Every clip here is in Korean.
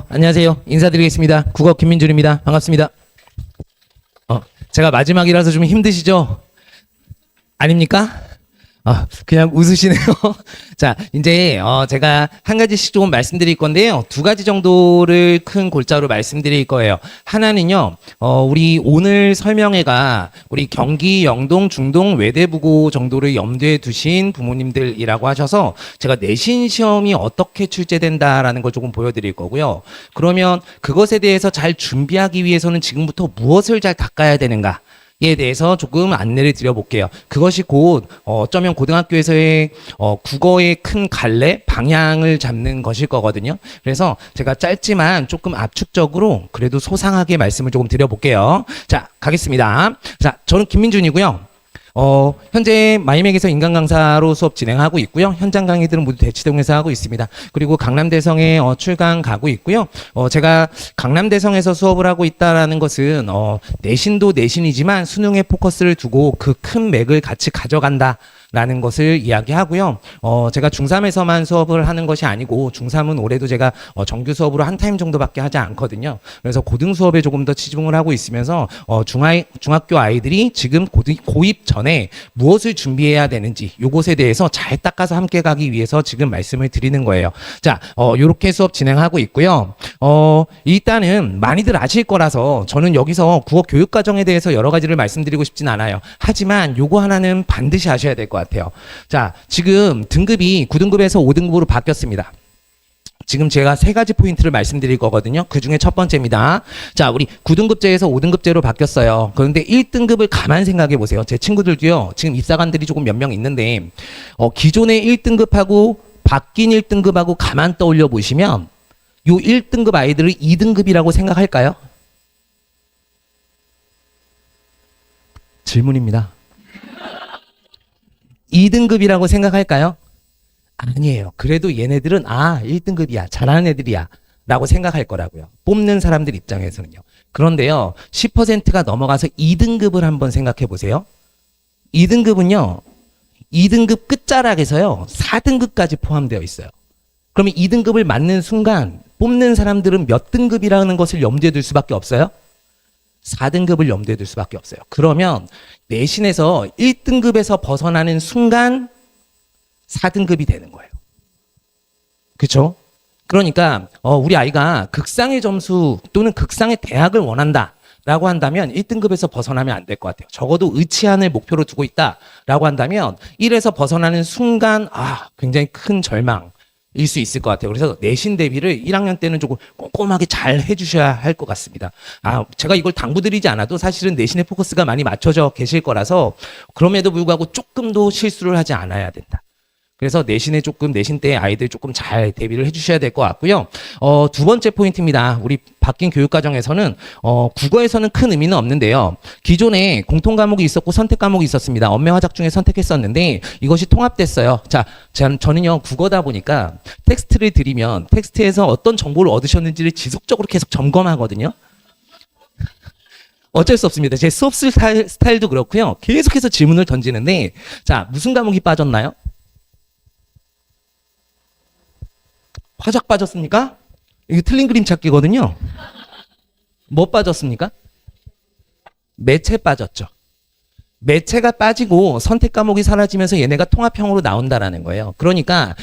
안녕하세요. 인사드리겠습니다. 국어 김민준입니다. 반갑습니다. 제가 마지막이라서 좀 힘드시죠? 아닙니까? 그냥 웃으시네요. 자, 이제 제가 한 가지씩 조금 말씀드릴 건데요. 두 가지 정도를 큰 골자로 말씀드릴 거예요. 하나는요, 우리 오늘 설명회가 우리 경기, 영동, 중동, 외대부고 정도를 염두에 두신 부모님들이라고 하셔서 제가 내신 시험이 어떻게 출제된다라는 걸 조금 보여드릴 거고요. 그러면 그것에 대해서 잘 준비하기 위해서는 지금부터 무엇을 잘 닦아야 되는가? 에 대해서 조금 안내를 드려볼게요. 그것이 곧 어쩌면 고등학교에서의 국어의 큰 갈래 방향을 잡는 것일 거거든요. 그래서 제가 짧지만 조금 압축적으로 그래도 소상하게 말씀을 조금 드려볼게요. 자, 가겠습니다. 자, 저는 김민준이고요. 현재 마이맥에서 인간 강사로 수업 진행하고 있고요. 현장 강의들은 모두 대치동에서 하고 있습니다. 그리고 강남대성에 출강 가고 있고요. 제가 강남대성에서 수업을 하고 있다라는 것은 내신도 내신이지만 수능에 포커스를 두고 그 큰 맥을 같이 가져간다. 라는 것을 이야기하고요. 제가 중3에서만 수업을 하는 것이 아니고 중3은 올해도 제가 정규 수업으로 한 타임 정도밖에 하지 않거든요. 그래서 고등 수업에 조금 더 치중을 하고 있으면서 중학교 아이들이 지금 고입 전에 무엇을 준비해야 되는지 요것에 대해서 잘 닦아서 함께 가기 위해서 지금 말씀을 드리는 거예요. 자, 요렇게 수업 진행하고 있고요. 일단은 많이들 아실 거라서 저는 여기서 국어 교육 과정에 대해서 여러 가지를 말씀드리고 싶진 않아요. 하지만 요거 하나는 반드시 아셔야 될 것 같아요. 자, 지금 등급이 9등급에서 5등급으로 바뀌었습니다. 지금 제가 세 가지 포인트를 말씀드릴 거거든요. 그 중에 첫 번째입니다. 자, 우리 9등급제에서 5등급제로 바뀌었어요. 그런데 1등급을 가만 생각해 보세요. 제 친구들도요. 지금 입사관들이 조금 몇 명 있는데 기존의 1등급하고 바뀐 1등급하고 가만 떠올려 보시면 요 1등급 아이들을 2등급이라고 생각할까요? 질문입니다. 2등급이라고 생각할까요? 아니에요. 그래도 얘네들은 1등급이야. 잘하는 애들이야. 라고 생각할 거라고요. 뽑는 사람들 입장에서는요. 그런데요. 10%가 넘어가서 2등급을 한번 생각해 보세요. 2등급은요. 2등급 끝자락에서요. 4등급까지 포함되어 있어요. 그러면 2등급을 맞는 순간 뽑는 사람들은 몇 등급이라는 것을 염두에 둘 수밖에 없어요? 4등급을 염두에 둘 수밖에 없어요. 그러면 내신에서 1등급에서 벗어나는 순간 4등급이 되는 거예요. 그렇죠? 그러니까 우리 아이가 극상의 점수 또는 극상의 대학을 원한다 라고 한다면 1등급에서 벗어나면 안 될 것 같아요. 적어도 의치안을 목표로 두고 있다라고 한다면 1에서 벗어나는 순간 굉장히 큰 절망 일 수 있을 것 같아요. 그래서 내신 대비를 1학년 때는 조금 꼼꼼하게 잘 해주셔야 할 것 같습니다. 제가 이걸 당부드리지 않아도 사실은 내신의 포커스가 많이 맞춰져 계실 거라서 그럼에도 불구하고 조금 더 실수를 하지 않아야 된다. 그래서 내신 때 아이들 조금 잘 대비를 해주셔야 될 것 같고요. 두 번째 포인트입니다. 우리 바뀐 교육 과정에서는 국어에서는 큰 의미는 없는데요. 기존에 공통 과목이 있었고 선택 과목이 있었습니다. 언매 화작 중에 선택했었는데 이것이 통합됐어요. 자, 저는요 국어다 보니까 텍스트를 드리면 텍스트에서 어떤 정보를 얻으셨는지를 지속적으로 계속 점검하거든요. 어쩔 수 없습니다. 제 수업 스타일도 그렇고요. 계속해서 질문을 던지는데 자, 무슨 과목이 빠졌나요? 화작 빠졌습니까? 이거 틀린 그림 찾기거든요. 뭐 빠졌습니까? 매체 빠졌죠. 매체가 빠지고 선택 과목이 사라지면서 얘네가 통합형으로 나온다라는 거예요. 그러니까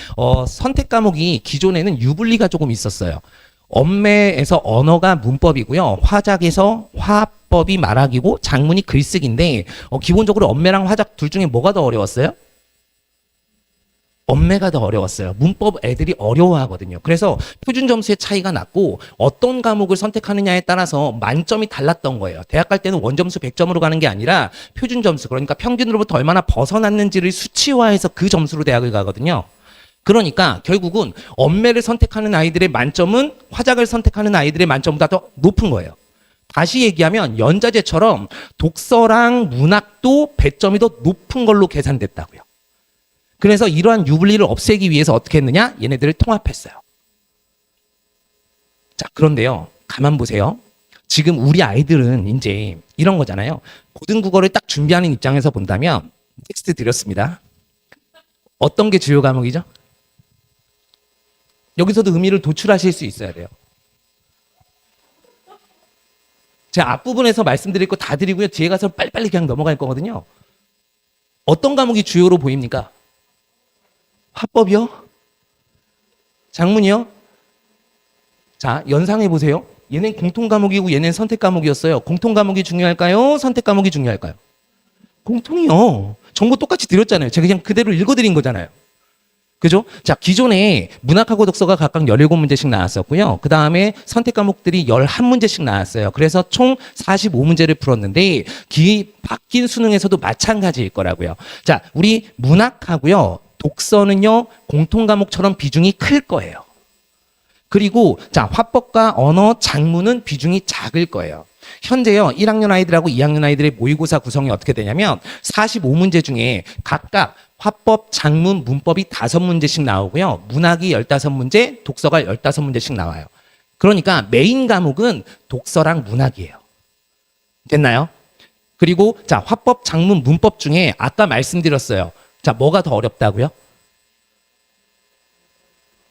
선택 과목이 기존에는 유불리가 조금 있었어요. 언매에서 언어가 문법이고요. 화작에서 화법이 말하기고 작문이 글쓰기인데 기본적으로 언매랑 화작 둘 중에 뭐가 더 어려웠어요? 언매가 더 어려웠어요. 문법 애들이 어려워하거든요. 그래서 표준 점수의 차이가 났고 어떤 과목을 선택하느냐에 따라서 만점이 달랐던 거예요. 대학 갈 때는 원점수 100점으로 가는 게 아니라 표준 점수, 그러니까 평균으로부터 얼마나 벗어났는지를 수치화해서 그 점수로 대학을 가거든요. 그러니까 결국은 언매를 선택하는 아이들의 만점은 화작을 선택하는 아이들의 만점보다 더 높은 거예요. 다시 얘기하면 연자제처럼 독서랑 문학도 배점이 더 높은 걸로 계산됐다고요. 그래서 이러한 유불리를 없애기 위해서 어떻게 했느냐? 얘네들을 통합했어요. 자, 그런데요. 가만 보세요. 지금 우리 아이들은 이제 이런 거잖아요. 고등국어를 딱 준비하는 입장에서 본다면 텍스트 드렸습니다. 어떤 게 주요 과목이죠? 여기서도 의미를 도출하실 수 있어야 돼요. 제가 앞부분에서 말씀드릴 거 다 드리고요. 뒤에 가서 빨리빨리 그냥 넘어갈 거거든요. 어떤 과목이 주요로 보입니까? 화법이요? 작문이요? 자, 연상해 보세요. 얘는 공통 과목이고 얘는 선택 과목이었어요. 공통 과목이 중요할까요? 선택 과목이 중요할까요? 공통이요. 정보 똑같이 드렸잖아요. 제가 그냥 그대로 읽어드린 거잖아요. 그죠? 자, 기존에 문학하고 독서가 각각 17문제씩 나왔었고요. 그 다음에 선택 과목들이 11문제씩 나왔어요. 그래서 총 45문제를 풀었는데, 바뀐 수능에서도 마찬가지일 거라고요. 자, 우리 문학하고요, 독서는요, 공통 과목처럼 비중이 클 거예요. 그리고, 자, 화법과 언어, 작문은 비중이 작을 거예요. 현재요, 1학년 아이들하고 2학년 아이들의 모의고사 구성이 어떻게 되냐면, 45문제 중에 각각 화법, 작문, 문법이 5문제씩 나오고요. 문학이 15문제, 독서가 15문제씩 나와요. 그러니까 메인 과목은 독서랑 문학이에요. 됐나요? 그리고 자, 화법, 작문, 문법 중에 아까 말씀드렸어요. 자, 뭐가 더 어렵다고요?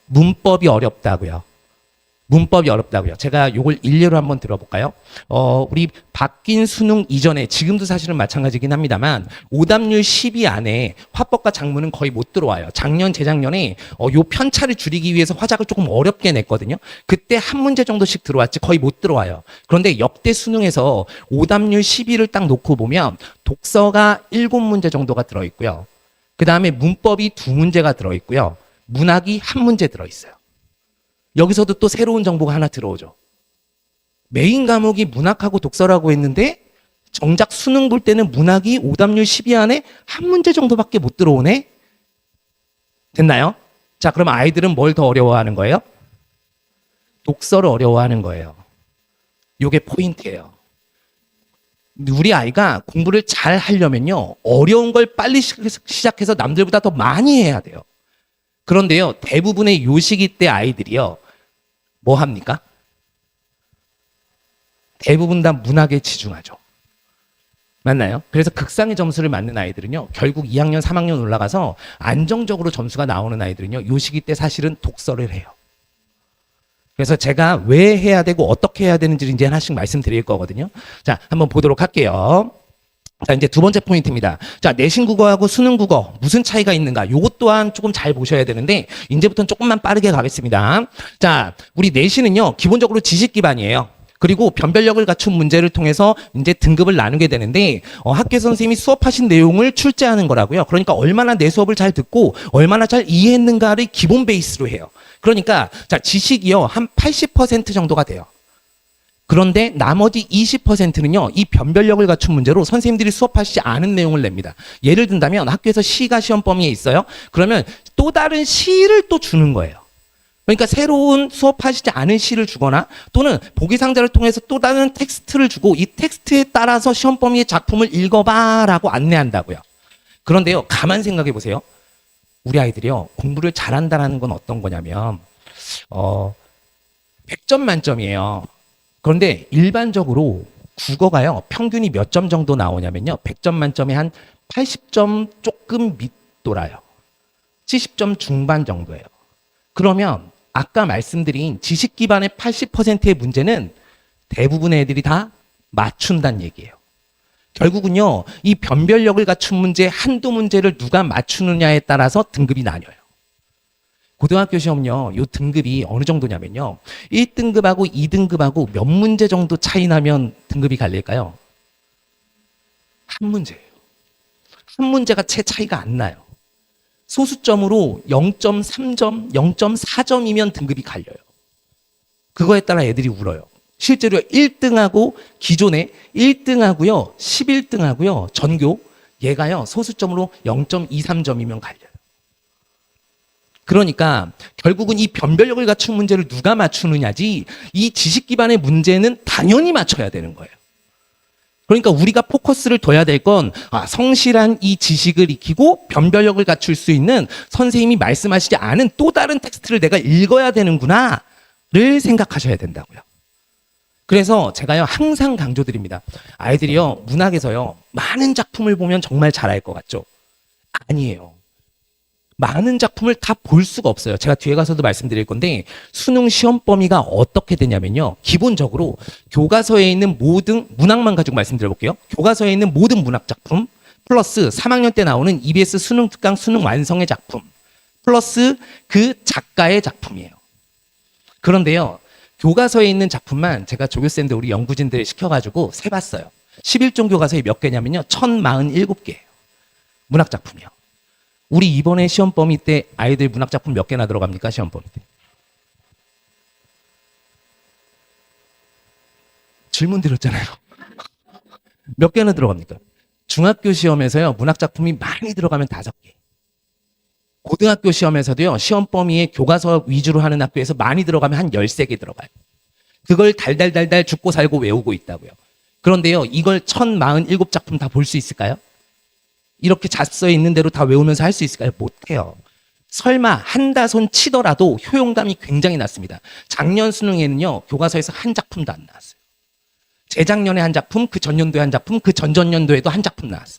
문법이 어렵다고요. 문법이 어렵다고요. 제가 요걸 일례로 한번 들어볼까요? 우리 바뀐 수능 이전에, 지금도 사실은 마찬가지긴 합니다만, 오답률 10위 안에 화법과 작문은 거의 못 들어와요. 작년, 재작년에 요 편차를 줄이기 위해서 화작을 조금 어렵게 냈거든요. 그때 한 문제 정도씩 들어왔지 거의 못 들어와요. 그런데 역대 수능에서 오답률 10위를 딱 놓고 보면 독서가 7문제 정도가 들어있고요. 그 다음에 문법이 2문제가 들어있고요. 문학이 1문제 들어있어요. 여기서도 또 새로운 정보가 하나 들어오죠. 메인 과목이 문학하고 독서라고 했는데 정작 수능 볼 때는 문학이 오답률 10위 안에 1문제 정도밖에 못 들어오네? 됐나요? 자, 그럼 아이들은 뭘 더 어려워하는 거예요? 독서를 어려워하는 거예요. 요게 포인트예요. 우리 아이가 공부를 잘 하려면요, 어려운 걸 빨리 시작해서 남들보다 더 많이 해야 돼요. 그런데요, 대부분의 요 시기 때 아이들이요, 뭐 합니까? 대부분 다 문학에 치중하죠. 맞나요? 그래서 극상의 점수를 맞는 아이들은요, 결국 2학년, 3학년 올라가서 안정적으로 점수가 나오는 아이들은요, 요 시기 때 사실은 독서를 해요. 그래서 제가 왜 해야 되고 어떻게 해야 되는지를 이제 하나씩 말씀드릴 거거든요. 자, 한번 보도록 할게요. 자, 이제 두 번째 포인트입니다. 자, 내신 국어하고 수능 국어 무슨 차이가 있는가? 요것 또한 조금 잘 보셔야 되는데, 이제부터는 조금만 빠르게 가겠습니다. 자, 우리 내신은요, 기본적으로 지식 기반이에요. 그리고 변별력을 갖춘 문제를 통해서 이제 등급을 나누게 되는데, 학교 선생님이 수업하신 내용을 출제하는 거라고요. 그러니까 얼마나 내 수업을 잘 듣고 얼마나 잘 이해했는가를 기본 베이스로 해요. 그러니까 자, 지식이요, 한 80% 정도가 돼요. 그런데 나머지 20%는요, 이 변별력을 갖춘 문제로 선생님들이 수업하시지 않은 내용을 냅니다. 예를 든다면 학교에서 시가 시험 범위에 있어요. 그러면 또 다른 시를 또 주는 거예요. 그러니까 새로운 수업하시지 않은 시를 주거나 또는 보기 상자를 통해서 또 다른 텍스트를 주고 이 텍스트에 따라서 시험 범위의 작품을 읽어봐라고 안내한다고요. 그런데요, 가만 생각해 보세요. 우리 아이들이요, 공부를 잘한다는 건 어떤 거냐면 100점 만점이에요. 그런데 일반적으로 국어가요, 평균이 몇 점 정도 나오냐면요, 100점 만점에 한 80점 조금 밑돌아요. 70점 중반 정도예요. 그러면 아까 말씀드린 지식 기반의 80%의 문제는 대부분의 애들이 다 맞춘다는 얘기예요. 결국은요, 이 변별력을 갖춘 문제 한두 문제를 누가 맞추느냐에 따라서 등급이 나뉘어요. 고등학교 시험요, 요 등급이 어느 정도냐면요, 1등급하고 2등급하고 몇 문제 정도 차이 나면 등급이 갈릴까요? 한 문제예요. 한 문제가 채 차이가 안 나요. 소수점으로 0.3점, 0.4점이면 등급이 갈려요. 그거에 따라 애들이 울어요. 실제로 1등하고 기존에 1등하고요, 11등하고요, 전교 얘가요, 소수점으로 0.23점이면 갈려요. 그러니까 결국은 이 변별력을 갖춘 문제를 누가 맞추느냐지, 이 지식 기반의 문제는 당연히 맞춰야 되는 거예요. 그러니까 우리가 포커스를 둬야 될 건, 성실한 이 지식을 익히고 변별력을 갖출 수 있는 선생님이 말씀하시지 않은 또 다른 텍스트를 내가 읽어야 되는구나를 생각하셔야 된다고요. 그래서 제가요, 항상 강조드립니다. 아이들이요, 문학에서요, 많은 작품을 보면 정말 잘할 것 같죠? 아니에요. 많은 작품을 다 볼 수가 없어요. 제가 뒤에 가서도 말씀드릴 건데 수능 시험 범위가 어떻게 되냐면요. 기본적으로 교과서에 있는 모든 문학만 가지고 말씀드려볼게요. 교과서에 있는 모든 문학 작품 플러스 3학년 때 나오는 EBS 수능 특강 수능 완성의 작품 플러스 그 작가의 작품이에요. 그런데요. 교과서에 있는 작품만 제가 조교쌤들 우리 연구진들 시켜가지고 세봤어요. 11종 교과서에 몇 개냐면요. 1047개예요. 문학 작품이요. 우리 이번에 시험 범위 때 아이들 문학 작품 몇 개나 들어갑니까? 시험 범위 때. 질문 드렸잖아요. 몇 개나 들어갑니까? 중학교 시험에서요. 문학 작품이 많이 들어가면 5개. 고등학교 시험에서도요. 시험 범위에 교과서 위주로 하는 학교에서 많이 들어가면 한 13개 들어가요. 그걸 달달달달 죽고 살고 외우고 있다고요. 그런데요. 이걸 1047작품 다 볼 수 있을까요? 이렇게 잣서에 있는 대로 다 외우면서 할 수 있을까요? 못해요. 설마 한다손 치더라도 효용감이 굉장히 낮습니다. 작년 수능에는요. 교과서에서 한 작품도 안 나왔어요. 재작년에 한 작품, 그 전년도에 한 작품, 그 전전년도에도 한 작품 나왔어요.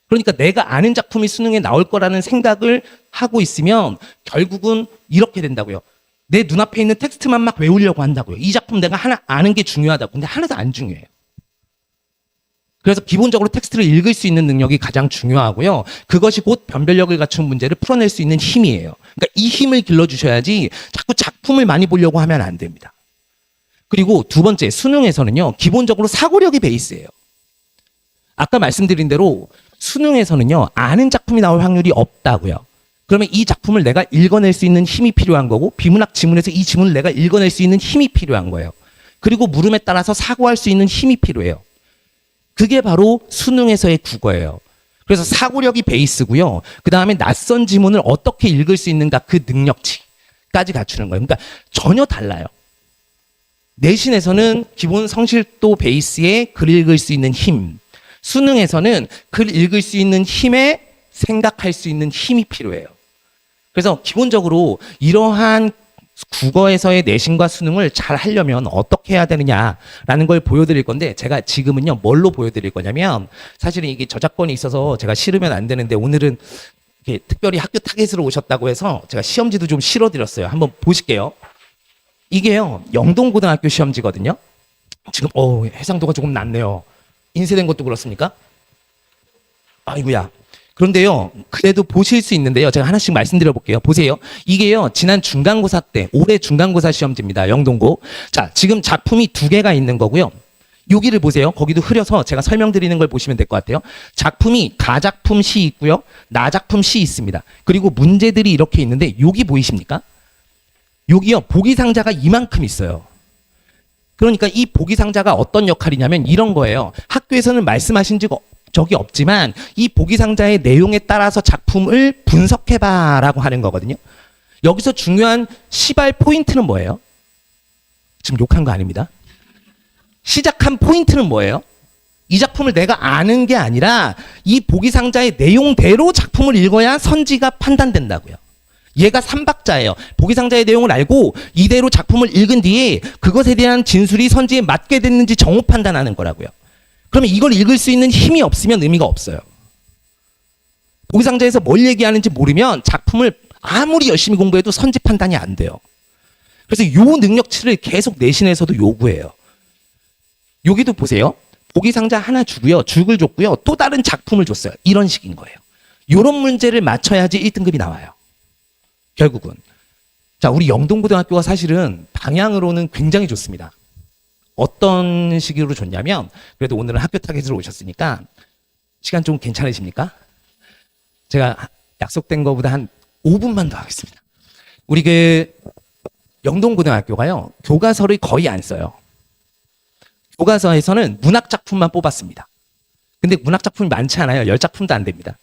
그러니까 내가 아는 작품이 수능에 나올 거라는 생각을 하고 있으면 결국은 이렇게 된다고요. 내 눈앞에 있는 텍스트만 막 외우려고 한다고요. 이 작품 내가 하나 아는 게 중요하다고. 근데 하나도 안 중요해요. 그래서 기본적으로 텍스트를 읽을 수 있는 능력이 가장 중요하고요. 그것이 곧 변별력을 갖춘 문제를 풀어낼 수 있는 힘이에요. 그러니까 이 힘을 길러주셔야지 자꾸 작품을 많이 보려고 하면 안 됩니다. 그리고 두 번째, 수능에서는요. 기본적으로 사고력이 베이스예요. 아까 말씀드린 대로 수능에서는요. 아는 작품이 나올 확률이 없다고요. 그러면 이 작품을 내가 읽어낼 수 있는 힘이 필요한 거고 비문학 지문에서 이 지문을 내가 읽어낼 수 있는 힘이 필요한 거예요. 그리고 물음에 따라서 사고할 수 있는 힘이 필요해요. 그게 바로 수능에서의 국어예요. 그래서 사고력이 베이스고요. 그 다음에 낯선 지문을 어떻게 읽을 수 있는가 그 능력치까지 갖추는 거예요. 그러니까 전혀 달라요. 내신에서는 기본 성실도 베이스에 글 읽을 수 있는 힘. 수능에서는 글 읽을 수 있는 힘에 생각할 수 있는 힘이 필요해요. 그래서 기본적으로 이러한 국어에서의 내신과 수능을 잘 하려면 어떻게 해야 되느냐라는 걸 보여드릴 건데 제가 지금은요 뭘로 보여드릴 거냐면 사실은 이게 저작권이 있어서 제가 싫으면 안 되는데 오늘은 이렇게 특별히 학교 타겟으로 오셨다고 해서 제가 시험지도 좀 실어드렸어요. 한번 보실게요. 이게요 영동고등학교 시험지거든요. 지금 해상도가 조금 낮네요. 인쇄된 것도 그렇습니까? 아이고야. 그런데요, 그래도 보실 수 있는데요. 제가 하나씩 말씀드려 볼게요. 보세요. 이게요, 지난 중간고사 때, 올해 중간고사 시험지입니다. 영동고. 자, 지금 작품이 2개가 있는 거고요. 여기를 보세요. 거기도 흐려서 제가 설명드리는 걸 보시면 될 것 같아요. 작품이 가작품 시 있고요. 나작품 시 있습니다. 그리고 문제들이 이렇게 있는데, 여기 보이십니까? 여기요, 보기상자가 이만큼 있어요. 그러니까 이 보기상자가 어떤 역할이냐면 이런 거예요. 학교에서는 말씀하신 적이 없지만 이 보기상자의 내용에 따라서 작품을 분석해봐라고 하는 거거든요. 여기서 중요한 시발 포인트는 뭐예요? 지금 욕한 거 아닙니다. 시작한 포인트는 뭐예요? 이 작품을 내가 아는 게 아니라 이 보기상자의 내용대로 작품을 읽어야 선지가 판단된다고요. 얘가 3박자예요. 보기상자의 내용을 알고 이대로 작품을 읽은 뒤에 그것에 대한 진술이 선지에 맞게 됐는지 정오 판단하는 거라고요. 그러면 이걸 읽을 수 있는 힘이 없으면 의미가 없어요. 보기상자에서 뭘 얘기하는지 모르면 작품을 아무리 열심히 공부해도 선지 판단이 안 돼요. 그래서 요 능력치를 계속 내신에서도 요구해요. 여기도 보세요. 보기상자 하나 주고요. 죽을 줬고요. 또 다른 작품을 줬어요. 이런 식인 거예요. 요런 문제를 맞춰야지 1등급이 나와요. 결국은. 자, 우리 영동고등학교가 사실은 방향으로는 굉장히 좋습니다. 어떤 식으로 좋냐면 그래도 오늘은 학교 타겟으로 오셨으니까 시간 좀 괜찮으십니까? 제가 약속된 것보다 한 5분만 더 하겠습니다. 우리 그 영동고등학교가요. 교과서를 거의 안 써요. 교과서에서는 문학작품만 뽑았습니다. 근데 문학작품이 많지 않아요. 10작품도 안 됩니다.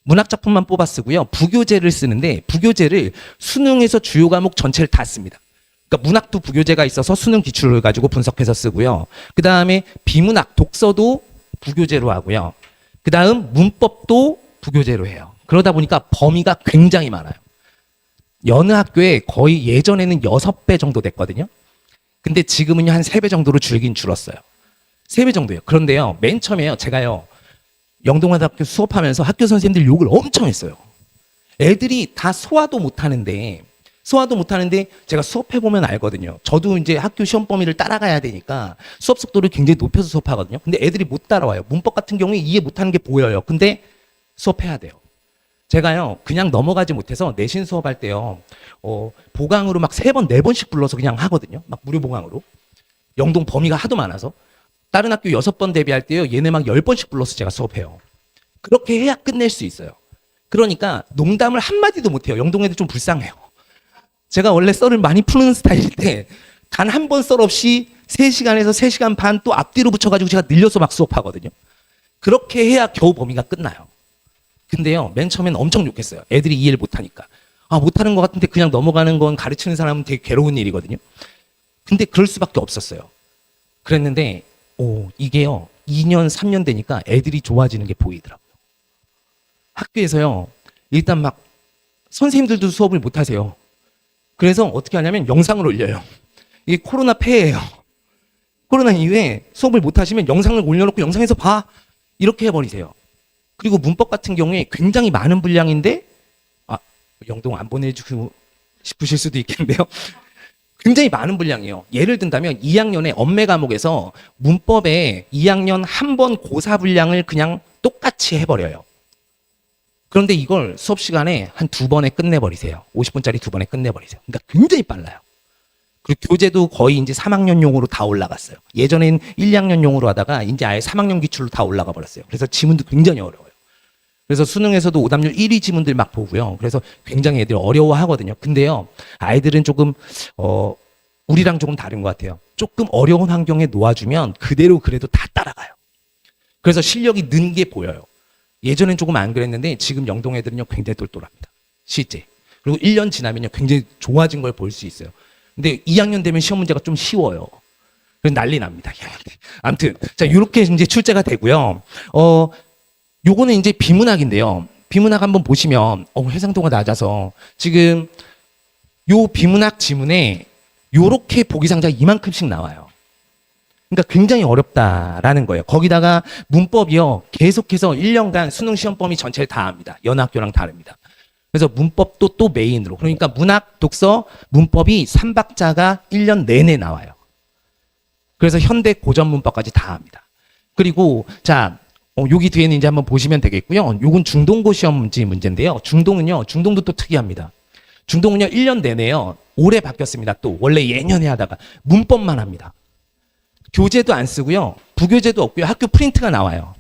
문학작품만 뽑아 쓰고요. 부교재를 쓰는데 부교재를 수능에서 주요 과목 전체를 다 씁니다. 그러니까 문학도 부교재가 있어서 수능 기출을 가지고 분석해서 쓰고요. 그 다음에 비문학, 독서도 부교재로 하고요. 그 다음 문법도 부교재로 해요. 그러다 보니까 범위가 굉장히 많아요. 여느 학교에 거의 예전에는 6배 정도 됐거든요. 근데 지금은 한 3배 정도로 줄긴 줄었어요. 3배 정도요. 그런데요, 맨 처음에요, 제가요, 영동고등학교 수업하면서 학교 선생님들 욕을 엄청 했어요. 애들이 다 소화도 못하는데 제가 수업해보면 알거든요. 저도 이제 학교 시험 범위를 따라가야 되니까 수업 속도를 굉장히 높여서 수업하거든요. 근데 애들이 못 따라와요. 문법 같은 경우에 이해 못하는 게 보여요. 근데 수업해야 돼요. 제가요, 그냥 넘어가지 못해서 내신 수업할 때요, 보강으로 막 3번, 4번씩 불러서 그냥 하거든요. 막 무료 보강으로. 영동 범위가 하도 많아서. 다른 학교 6번 대비할 때요, 얘네 막 10번씩 불러서 제가 수업해요. 그렇게 해야 끝낼 수 있어요. 그러니까 농담을 한마디도 못해요. 영동 애들 좀 불쌍해요. 제가 원래 썰을 많이 푸는 스타일인데 단 한 번 썰 없이 3시간에서 3시간 반 또 앞뒤로 붙여가지고 제가 늘려서 막 수업하거든요. 그렇게 해야 겨우 범위가 끝나요. 근데요, 맨 처음엔 엄청 욕했어요. 애들이 이해를 못하니까. 아, 못하는 것 같은데 그냥 넘어가는 건 가르치는 사람은 되게 괴로운 일이거든요. 근데 그럴 수밖에 없었어요. 그랬는데 이게요, 2년, 3년 되니까 애들이 좋아지는 게 보이더라고요. 학교에서요, 일단 막 선생님들도 수업을 못 하세요. 그래서 어떻게 하냐면 영상을 올려요. 이게 코로나 폐해예요. 코로나 이후에 수업을 못 하시면 영상을 올려놓고 영상에서 봐. 이렇게 해버리세요. 그리고 문법 같은 경우에 굉장히 많은 분량인데, 영동 안 보내주고 싶으실 수도 있겠는데요. 굉장히 많은 분량이에요. 예를 든다면 2학년의 엄매 과목에서 문법에 2학년 한 번 고사 분량을 그냥 똑같이 해버려요. 그런데 이걸 수업 시간에 한 2번에 끝내버리세요. 50분짜리 2번에 끝내버리세요. 그러니까 굉장히 빨라요. 그리고 교재도 거의 이제 3학년용으로 다 올라갔어요. 예전엔 1, 2학년용으로 하다가 이제 아예 3학년 기출로 다 올라가 버렸어요. 그래서 지문도 굉장히 어려워요. 그래서 수능에서도 오답률 1위 지문들 막 보고요. 그래서 굉장히 애들 어려워하거든요. 근데요, 아이들은 조금 우리랑 조금 다른 것 같아요. 조금 어려운 환경에 놓아주면 그대로 그래도 다 따라가요. 그래서 실력이 는 게 보여요. 예전엔 조금 안 그랬는데 지금 영동 애들은요, 굉장히 똘똘합니다. 실제. 그리고 1년 지나면요, 굉장히 좋아진 걸 볼 수 있어요. 근데 2학년 되면 시험 문제가 좀 쉬워요. 그래서 난리 납니다. 2학년 때. 아무튼 자, 이렇게 이제 출제가 되고요. 요거는 이제 비문학인데요. 비문학 한번 보시면 해상도가 낮아서 지금 요 비문학 지문에 요렇게 보기 상자가 이만큼씩 나와요. 그러니까 굉장히 어렵다라는 거예요. 거기다가 문법이요, 계속해서 1년간 수능 시험 범위 전체를 다 합니다. 여느 학교랑 다릅니다. 그래서 문법도 또 메인으로. 그러니까 문학, 독서, 문법이 3박자가 1년 내내 나와요. 그래서 현대 고전 문법까지 다 합니다. 그리고 자, 여기 뒤에는 이제 한번 보시면 되겠고요. 요건 중동고 시험지 문제인데요. 중동도 또 특이합니다. 중동은요, 1년 내내요, 올해 바뀌었습니다. 또 원래 예년에 하다가 문법만 합니다. 교재도 안 쓰고요, 부교재도 없고요, 학교 프린트가 나와요.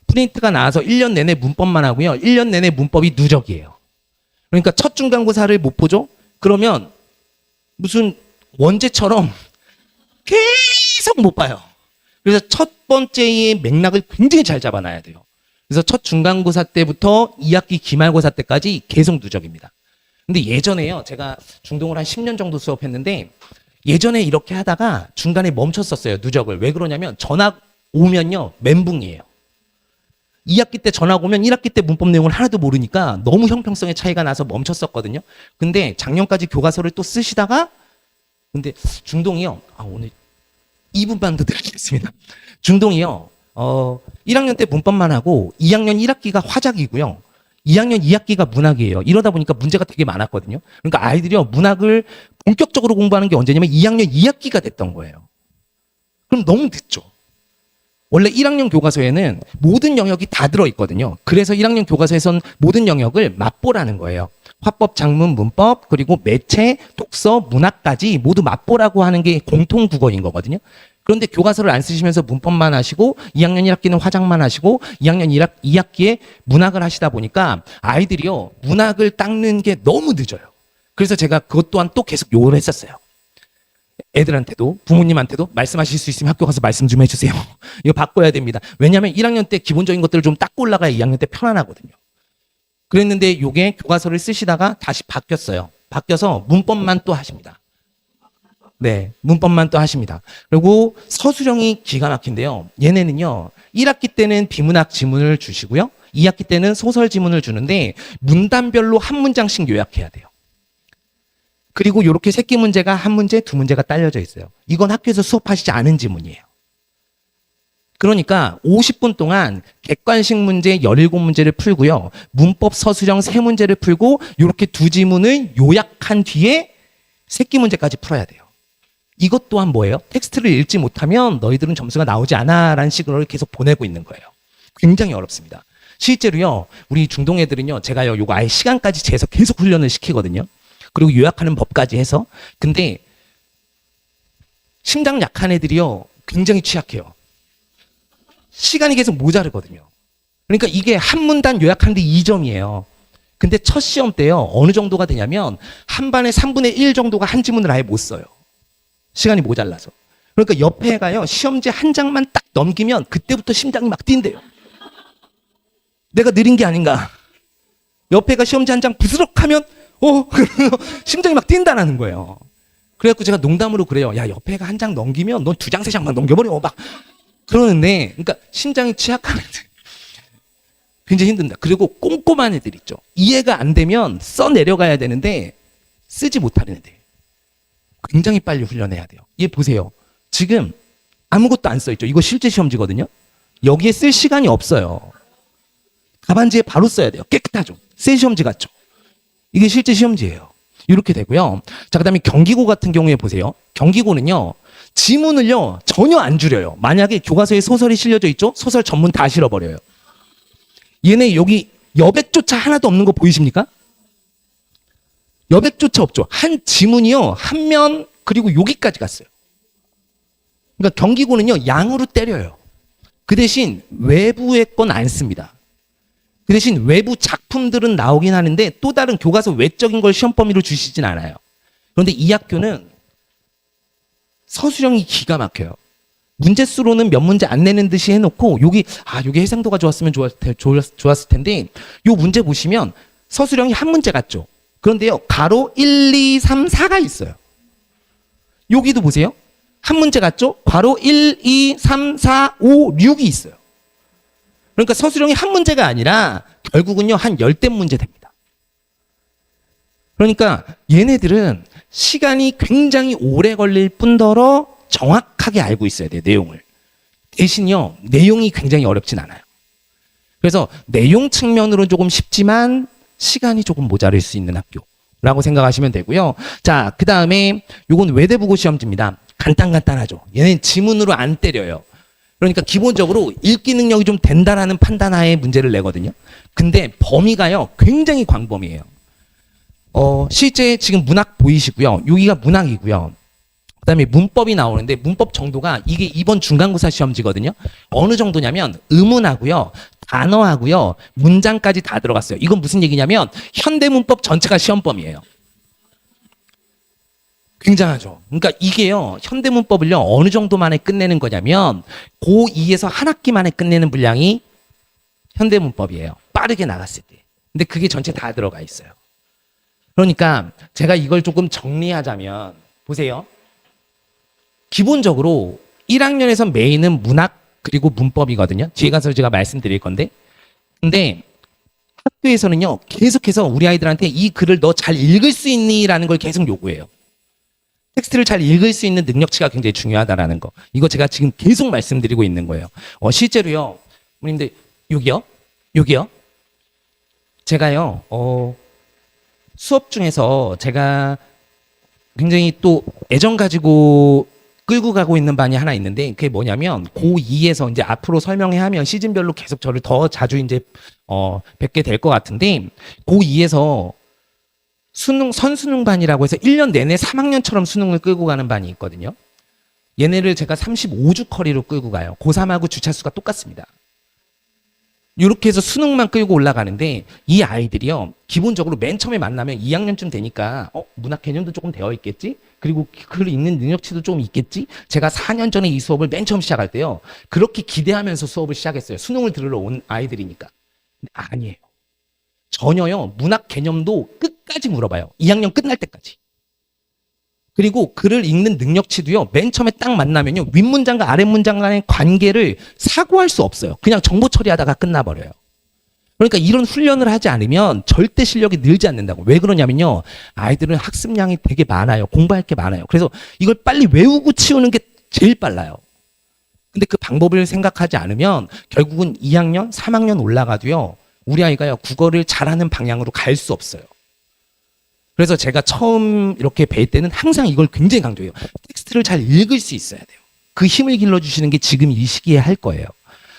프린트가 나와서 1년 내내 문법만 하고요, 1년 내내 문법이 누적이에요. 그러니까 첫 중간고사를 못 보죠? 그러면 무슨 원제처럼 계속 못 봐요. 그래서 첫 번째의 맥락을 굉장히 잘 잡아놔야 돼요. 그래서 첫 중간고사 때부터 2학기 기말고사 때까지 계속 누적입니다. 근데 예전에요, 제가 중동을 한 10년 정도 수업했는데 예전에 이렇게 하다가 중간에 멈췄었어요, 누적을. 왜 그러냐면 전학 오면요, 멘붕이에요. 2학기 때 전학 오면 1학기 때 문법 내용을 하나도 모르니까 너무 형평성의 차이가 나서 멈췄었거든요. 근데 작년까지 교과서를 또 쓰시다가, 근데 중동이요, 오늘 2분만 더 드리겠습니다. 중동이요, 1학년 때 문법만 하고 2학년 1학기가 화작이고요, 2학년 2학기가 문학이에요. 이러다 보니까 문제가 되게 많았거든요. 그러니까 아이들이요, 문학을 본격적으로 공부하는 게 언제냐면 2학년 2학기가 됐던 거예요. 그럼 너무 늦죠. 원래 1학년 교과서에는 모든 영역이 다 들어있거든요. 그래서 1학년 교과서에선 모든 영역을 맛보라는 거예요. 화법, 작문, 문법, 그리고 매체, 독서, 문학까지 모두 맛보라고 하는 게 공통 국어인 거거든요. 그런데 교과서를 안 쓰시면서 문법만 하시고 2학년 1학기는 화작만 하시고 2학년 2학기에 문학을 하시다 보니까 아이들이요, 문학을 닦는 게 너무 늦어요. 그래서 제가 그것 또한 또 계속 요구를 했었어요. 애들한테도 부모님한테도 말씀하실 수 있으면 학교 가서 말씀 좀 해주세요. 이거 바꿔야 됩니다. 왜냐하면 1학년 때 기본적인 것들을 좀 닦고 올라가야 2학년 때 편안하거든요. 그랬는데 요게 교과서를 쓰시다가 다시 바뀌었어요. 바뀌어서 문법만 또 하십니다. 네, 문법만 또 하십니다. 그리고 서술형이 기가 막힌데요. 얘네는요, 1학기 때는 비문학 지문을 주시고요, 2학기 때는 소설 지문을 주는데 문단별로 한 문장씩 요약해야 돼요. 그리고 이렇게 새끼 문제가 한 문제, 두 문제가 딸려져 있어요. 이건 학교에서 수업하시지 않은 지문이에요. 그러니까 50분 동안 객관식 문제 17문제를 풀고요. 문법 서술형 3문제를 풀고 이렇게 두 지문을 요약한 뒤에 새끼 문제까지 풀어야 돼요. 이것 또한 뭐예요? 텍스트를 읽지 못하면 너희들은 점수가 나오지 않아 라는 식으로 계속 보내고 있는 거예요. 굉장히 어렵습니다. 실제로요, 우리 중동 애들은요, 제가요, 요거 아예 시간까지 재서 계속 훈련을 시키거든요. 그리고 요약하는 법까지 해서. 근데 심장 약한 애들이요, 굉장히 취약해요. 시간이 계속 모자르거든요. 그러니까 이게 한 문단 요약하는데 2점이에요. 근데 첫 시험 때요, 어느 정도가 되냐면 한 반에 3분의 1 정도가 한 지문을 아예 못 써요. 시간이 모자라서. 그러니까 옆에 가요, 시험지 한 장만 딱 넘기면 그때부터 심장이 막 뛴대요. 내가 느린 게 아닌가. 옆에가 시험지 한 장 부스럭 하면 심장이 막 뛴다라는 거예요. 그래갖고 제가 농담으로 그래요. 야, 옆에가 한 장 넘기면 넌 2장, 3장만 넘겨버려. 막 그러는데, 그러니까 심장이 취약한 애들 굉장히 힘듭니다. 그리고 꼼꼼한 애들 있죠. 이해가 안 되면 써 내려가야 되는데 쓰지 못하는 애들 굉장히 빨리 훈련해야 돼요. 얘 보세요. 지금 아무것도 안 써있죠. 이거 실제 시험지거든요. 여기에 쓸 시간이 없어요. 답안지에 바로 써야 돼요. 깨끗하죠. 새 시험지 같죠. 이게 실제 시험지예요. 이렇게 되고요. 자, 그다음에 경기고 같은 경우에 보세요. 경기고는요, 지문을요 전혀 안 줄여요. 만약에 교과서에 소설이 실려져 있죠, 소설 전문 다 실어버려요. 얘네 여기 여백조차 하나도 없는 거 보이십니까? 여백조차 없죠. 한 지문이요, 한 면, 그리고 여기까지 갔어요. 그러니까 경기고는요, 양으로 때려요. 그 대신 외부의 건 안 씁니다. 그 대신 외부 작품들은 나오긴 하는데 또 다른 교과서 외적인 걸 시험 범위로 주시진 않아요. 그런데 이 학교는 서술형이 기가 막혀요. 문제수로는 몇 문제 안 내는 듯이 해놓고 여기 해상도가 좋았으면 좋았을 텐데 요 문제 보시면 서술형이 한 문제 같죠. 그런데요, 가로 1, 2, 3, 4가 있어요. 여기도 보세요. 한 문제 같죠? 괄호 1, 2, 3, 4, 5, 6이 있어요. 그러니까 서술형이 한 문제가 아니라 결국은요, 한 10대 문제 됩니다. 그러니까 얘네들은 시간이 굉장히 오래 걸릴 뿐더러 정확하게 알고 있어야 돼요, 내용을. 대신요, 내용이 굉장히 어렵진 않아요. 그래서 내용 측면으로 조금 쉽지만 시간이 조금 모자랄 수 있는 학교라고 생각하시면 되고요. 자, 그 다음에 요건 외대부고 시험지입니다. 간단하죠. 얘는 지문으로 안 때려요. 그러니까 기본적으로 읽기 능력이 좀 된다라는 판단하에 문제를 내거든요. 근데 범위가요, 굉장히 광범위해요. 실제 지금 문학 보이시고요. 여기가 문학이고요. 그다음에 문법이 나오는데 문법 정도가 이게 이번 중간고사 시험지거든요. 어느 정도냐면 의문하고요, 단어하고요, 문장까지 다 들어갔어요. 이건 무슨 얘기냐면 현대문법 전체가 시험 범위예요. 굉장하죠. 그러니까 이게요, 현대문법을요 어느 정도 만에 끝내는 거냐면 고2에서 한 학기 만에 끝내는 분량이 현대문법이에요. 빠르게 나갔을 때. 근데 그게 전체 다 들어가 있어요. 그러니까 제가 이걸 조금 정리하자면 보세요. 기본적으로 1학년에서 메인은 문학 그리고 문법이거든요. 뒤에 가서 제가 말씀드릴 건데, 근데 학교에서는요 계속해서 우리 아이들한테 이 글을 너 잘 읽을 수 있니? 라는 걸 계속 요구해요. 텍스트를 잘 읽을 수 있는 능력치가 굉장히 중요하다라는 거. 이거 제가 지금 계속 말씀드리고 있는 거예요. 실제로요, 부모님들 여기요. 제가요, 수업 중에서 제가 굉장히 또 애정 가지고 끌고 가고 있는 반이 하나 있는데 그게 뭐냐면 고2에서 이제 앞으로 설명해 하면 시즌별로 계속 저를 더 자주 이제 뵙게 될 것 같은데 고2에서 선수능반이라고 해서 1년 내내 3학년처럼 수능을 끌고 가는 반이 있거든요. 얘네를 제가 35주 커리로 끌고 가요. 고3하고 주차수가 똑같습니다. 이렇게 해서 수능만 끌고 올라가는데 이 아이들이요, 기본적으로 맨 처음에 만나면 2학년쯤 되니까 문학 개념도 조금 되어 있겠지? 그리고 글 읽는 능력치도 좀 있겠지? 제가 4년 전에 이 수업을 맨 처음 시작할 때요, 그렇게 기대하면서 수업을 시작했어요. 수능을 들으러 온 아이들이니까. 근데 아니에요. 전혀요, 문학 개념도 끝까지 물어봐요. 2학년 끝날 때까지. 그리고 글을 읽는 능력치도요, 맨 처음에 딱 만나면요, 윗문장과 아랫문장 간의 관계를 사고할 수 없어요. 그냥 정보 처리하다가 끝나버려요. 그러니까 이런 훈련을 하지 않으면 절대 실력이 늘지 않는다고. 왜 그러냐면요, 아이들은 학습량이 되게 많아요. 공부할 게 많아요. 그래서 이걸 빨리 외우고 치우는 게 제일 빨라요. 근데 그 방법을 생각하지 않으면 결국은 2학년, 3학년 올라가도요. 우리 아이가요. 국어를 잘하는 방향으로 갈 수 없어요. 그래서 제가 처음 이렇게 배울 때는 항상 이걸 굉장히 강조해요. 텍스트를 잘 읽을 수 있어야 돼요. 그 힘을 길러주시는 게 지금 이 시기에 할 거예요.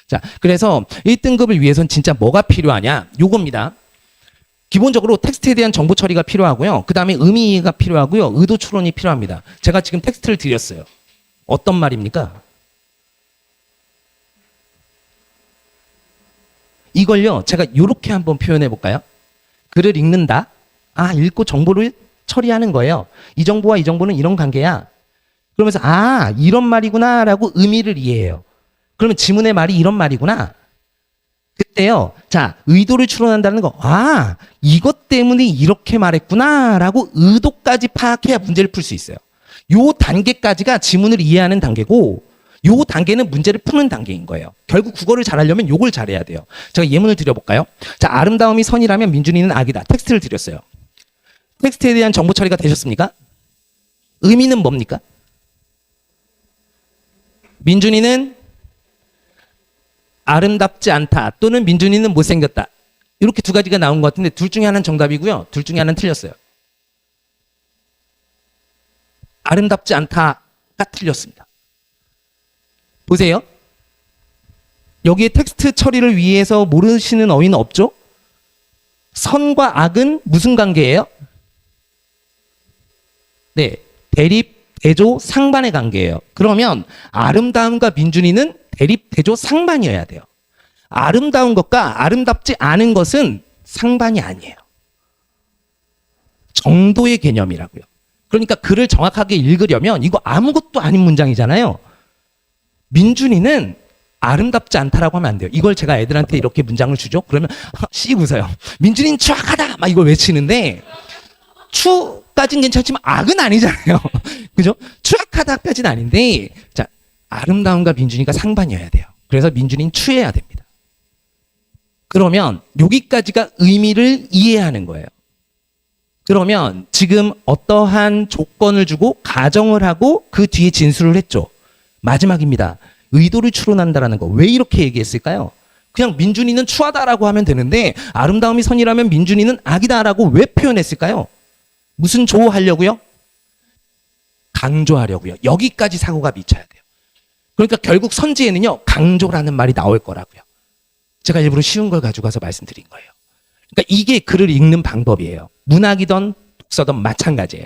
자, 그래서 1등급을 위해선 진짜 뭐가 필요하냐? 요겁니다. 기본적으로 텍스트에 대한 정보 처리가 필요하고요. 그 다음에 의미 이해가 필요하고요. 의도 추론이 필요합니다. 제가 지금 텍스트를 드렸어요. 어떤 말입니까? 이걸요. 제가 이렇게 한번 표현해 볼까요? 글을 읽는다. 아, 읽고 정보를 처리하는 거예요. 이 정보와 이 정보는 이런 관계야. 그러면서 아, 이런 말이구나라고 의미를 이해해요. 그러면 지문의 말이 이런 말이구나. 그때요. 자, 의도를 추론한다는 거. 아, 이것 때문에 이렇게 말했구나라고 의도까지 파악해야 문제를 풀 수 있어요. 요 단계까지가 지문을 이해하는 단계고 요 단계는 문제를 푸는 단계인 거예요. 결국 국어를 잘하려면 요걸 잘해야 돼요. 제가 예문을 드려볼까요? 자, 아름다움이 선이라면 민준이는 악이다. 텍스트를 드렸어요. 텍스트에 대한 정보 처리가 되셨습니까? 의미는 뭡니까? 민준이는 아름답지 않다 또는 민준이는 못생겼다. 이렇게 두 가지가 나온 것 같은데 둘 중에 하나는 정답이고요. 둘 중에 하나는 틀렸어요. 아름답지 않다가 틀렸습니다. 보세요. 여기에 텍스트 처리를 위해서 모르시는 어휘는 없죠? 선과 악은 무슨 관계예요? 네, 대립, 대조, 상반의 관계예요. 그러면 아름다움과 민준이는 대립, 대조, 상반이어야 돼요. 아름다운 것과 아름답지 않은 것은 상반이 아니에요. 정도의 개념이라고요. 그러니까 글을 정확하게 읽으려면 이거 아무것도 아닌 문장이잖아요. 민준이는 아름답지 않다라고 하면 안 돼요. 이걸 제가 애들한테 이렇게 문장을 주죠. 그러면 씩 웃어요. 민준이는 추악하다 막 이걸 외치는데 추까지는 괜찮지만 악은 아니잖아요. 그죠? 추악하다까지는 아닌데 자, 아름다움과 민준이가 상반이어야 돼요. 그래서 민준이는 추해야 됩니다. 그러면 여기까지가 의미를 이해하는 거예요. 그러면 지금 어떠한 조건을 주고 가정을 하고 그 뒤에 진술을 했죠. 마지막입니다. 의도를 추론한다라는 거. 왜 이렇게 얘기했을까요? 그냥 민준이는 추하다라고 하면 되는데 아름다움이 선이라면 민준이는 악이다라고 왜 표현했을까요? 무슨 조하려고요? 강조하려고요. 여기까지 사고가 미쳐야 돼요. 그러니까 결국 선지에는요. 강조라는 말이 나올 거라고요. 제가 일부러 쉬운 걸 가지고 가서 말씀드린 거예요. 그러니까 이게 글을 읽는 방법이에요. 문학이든 독서든 마찬가지예요.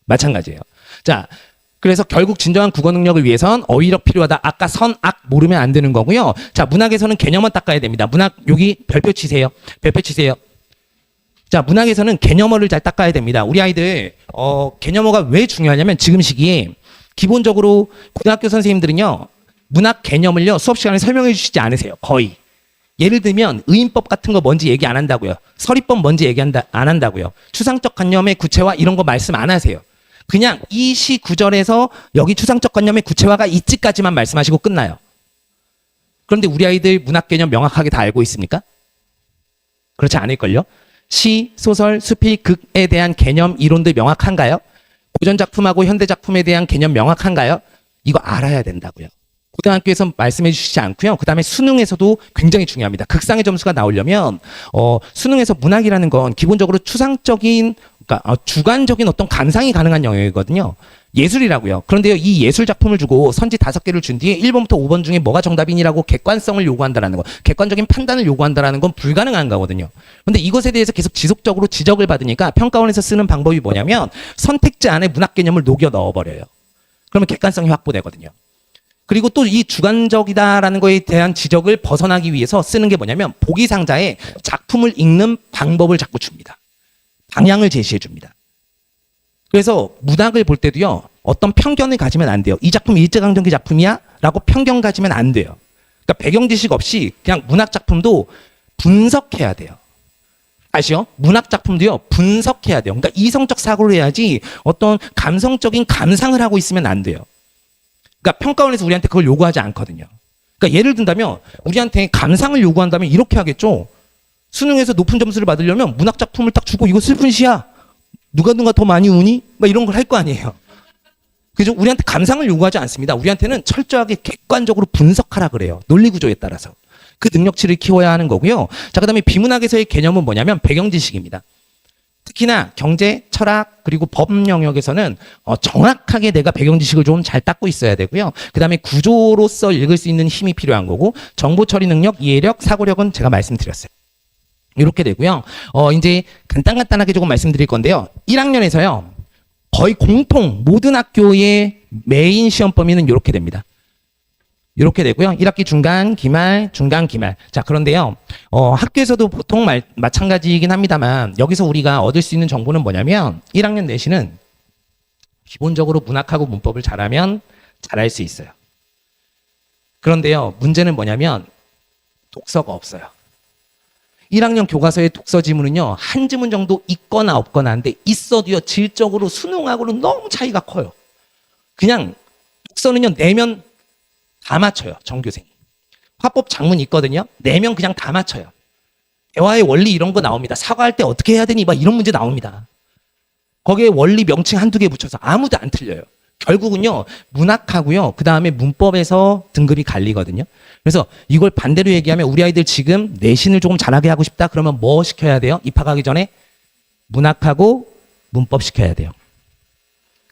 마찬가지예요. 자, 그래서 결국 진정한 국어 능력을 위해선 어휘력 필요하다. 아까 선, 악 모르면 안 되는 거고요. 자, 문학에서는 개념은 닦아야 됩니다. 문학 여기 별표 치세요. 별표 치세요. 자, 문학에서는 개념어를 잘 닦아야 됩니다. 우리 아이들 개념어가 왜 중요하냐면 지금 시기에 기본적으로 고등학교 선생님들은요. 문학 개념을요. 수업 시간에 설명해 주시지 않으세요. 거의. 예를 들면 의인법 같은 거 뭔지 얘기 안 한다고요. 서리법 뭔지 얘기 안 한다고요. 추상적 관념의 구체화 이런 거 말씀 안 하세요. 그냥 이 시 구절에서 여기 추상적 관념의 구체화가 있지까지만 말씀하시고 끝나요. 그런데 우리 아이들 문학 개념 명확하게 다 알고 있습니까? 그렇지 않을걸요? 시, 소설, 수필, 극에 대한 개념, 이론들 명확한가요? 고전 작품하고 현대 작품에 대한 개념 명확한가요? 이거 알아야 된다고요. 고등학교에서 말씀해 주시지 않고요. 그 다음에 수능에서도 굉장히 중요합니다. 극상의 점수가 나오려면 수능에서 문학이라는 건 기본적으로 추상적인 그러니까 주관적인 어떤 감상이 가능한 영역이거든요. 예술이라고요. 그런데요, 이 예술 작품을 주고 선지 5개를 준 뒤에 1번부터 5번 중에 뭐가 정답이니라고 객관성을 요구한다라는 거, 객관적인 판단을 요구한다라는 건 불가능한 거거든요. 그런데 이것에 대해서 계속 지속적으로 지적을 받으니까 평가원에서 쓰는 방법이 뭐냐면 선택지 안에 문학 개념을 녹여 넣어버려요. 그러면 객관성이 확보되거든요. 그리고 또 이 주관적이다라는 거에 대한 지적을 벗어나기 위해서 쓰는 게 뭐냐면 보기 상자에 작품을 읽는 방법을 자꾸 줍니다. 방향을 제시해 줍니다. 그래서 문학을 볼 때도요. 어떤 편견을 가지면 안 돼요. 이 작품이 일제강점기 작품이야? 라고 편견 가지면 안 돼요. 그러니까 배경 지식 없이 그냥 문학 작품도 분석해야 돼요. 아시죠? 문학 작품도요. 분석해야 돼요. 그러니까 이성적 사고를 해야지 어떤 감성적인 감상을 하고 있으면 안 돼요. 그러니까 평가원에서 우리한테 그걸 요구하지 않거든요. 그러니까 예를 든다면 우리한테 감상을 요구한다면 이렇게 하겠죠. 수능에서 높은 점수를 받으려면 문학 작품을 딱 주고 이거 슬픈 시야. 누가 더 많이 우니? 막 이런 걸 할 거 아니에요. 그죠? 우리한테 감상을 요구하지 않습니다. 우리한테는 철저하게 객관적으로 분석하라 그래요. 논리 구조에 따라서. 그 능력치를 키워야 하는 거고요. 자, 그다음에 비문학에서의 개념은 뭐냐면 배경 지식입니다. 특히나 경제, 철학, 그리고 법 영역에서는 정확하게 내가 배경 지식을 좀 잘 닦고 있어야 되고요. 그다음에 구조로서 읽을 수 있는 힘이 필요한 거고, 정보 처리 능력, 이해력, 사고력은 제가 말씀드렸어요. 이렇게 되고요. 이제 간단하게 조금 말씀드릴 건데요. 1학년에서요. 거의 공통 모든 학교의 메인 시험 범위는 이렇게 됩니다. 이렇게 되고요. 1학기 중간, 기말, 중간, 기말. 자, 그런데요. 학교에서도 보통 마찬가지이긴 합니다만 여기서 우리가 얻을 수 있는 정보는 뭐냐면 1학년 내신은 기본적으로 문학하고 문법을 잘하면 잘할 수 있어요. 그런데요. 문제는 뭐냐면 독서가 없어요. 1학년 교과서의 독서 지문은요. 한 지문 정도 있거나 없거나 한데 있어도요. 질적으로 수능하고는 너무 차이가 커요. 그냥 독서는요. 내면 다 맞춰요. 전교생이. 화법 작문 있거든요. 내면 그냥 다 맞춰요. 대화의 원리 이런 거 나옵니다. 사과할 때 어떻게 해야 되니? 막 이런 문제 나옵니다. 거기에 원리 명칭 한두 개 붙여서 아무도 안 틀려요. 결국은요. 문학하고요. 그 다음에 문법에서 등급이 갈리거든요. 그래서 이걸 반대로 얘기하면 우리 아이들 지금 내신을 조금 잘하게 하고 싶다. 그러면 뭐 시켜야 돼요? 입학하기 전에 문학하고 문법 시켜야 돼요.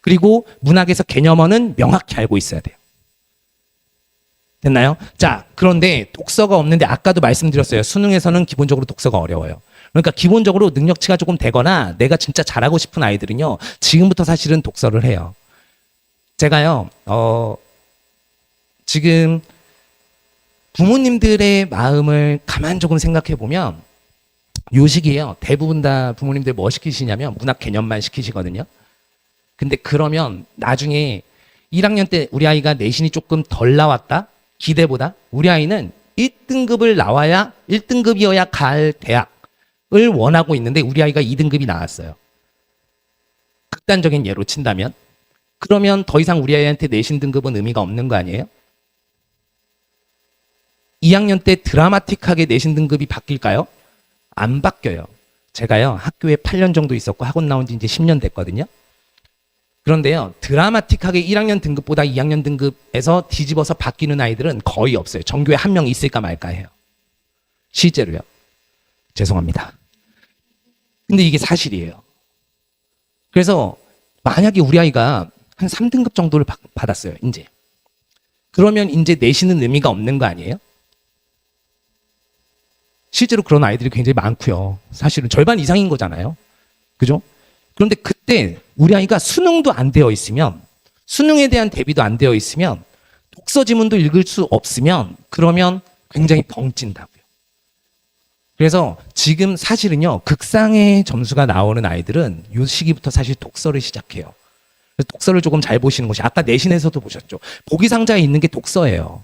그리고 문학에서 개념어는 명확히 알고 있어야 돼요. 됐나요? 자, 그런데 독서가 없는데 아까도 말씀드렸어요. 수능에서는 기본적으로 독서가 어려워요. 그러니까 기본적으로 능력치가 조금 되거나 내가 진짜 잘하고 싶은 아이들은요. 지금부터 사실은 독서를 해요. 제가요. 지금 부모님들의 마음을 가만 조금 생각해 보면 요 시기에요. 대부분 다 부모님들 뭐 시키시냐면 문학 개념만 시키시거든요. 근데 그러면 나중에 1학년 때 우리 아이가 내신이 조금 덜 나왔다? 기대보다 우리 아이는 1등급을 나와야 1등급이어야 갈 대학을 원하고 있는데 우리 아이가 2등급이 나왔어요. 극단적인 예로 친다면 그러면 더 이상 우리 아이한테 내신 등급은 의미가 없는 거 아니에요? 2학년 때 드라마틱하게 내신 등급이 바뀔까요? 안 바뀌어요. 제가요 학교에 8년 정도 있었고 학원 나온 지 이제 10년 됐거든요. 그런데요, 드라마틱하게 1학년 등급보다 2학년 등급에서 뒤집어서 바뀌는 아이들은 거의 없어요. 전교에 한 명 있을까 말까 해요. 실제로요. 죄송합니다. 근데 이게 사실이에요. 그래서 만약에 우리 아이가 한 3등급 정도를 받았어요, 이제. 그러면 이제 내신은 의미가 없는 거 아니에요? 실제로 그런 아이들이 굉장히 많고요. 사실은 절반 이상인 거잖아요. 그죠? 그런데 그때 우리 아이가 수능도 안 되어 있으면 수능에 대한 대비도 안 되어 있으면 독서 지문도 읽을 수 없으면 그러면 굉장히 벙찐다고요. 그래서 지금 사실은요. 극상의 점수가 나오는 아이들은 이 시기부터 사실 독서를 시작해요. 그래서 독서를 조금 잘 보시는 것이 아까 내신에서도 보셨죠. 보기 상자에 있는 게 독서예요.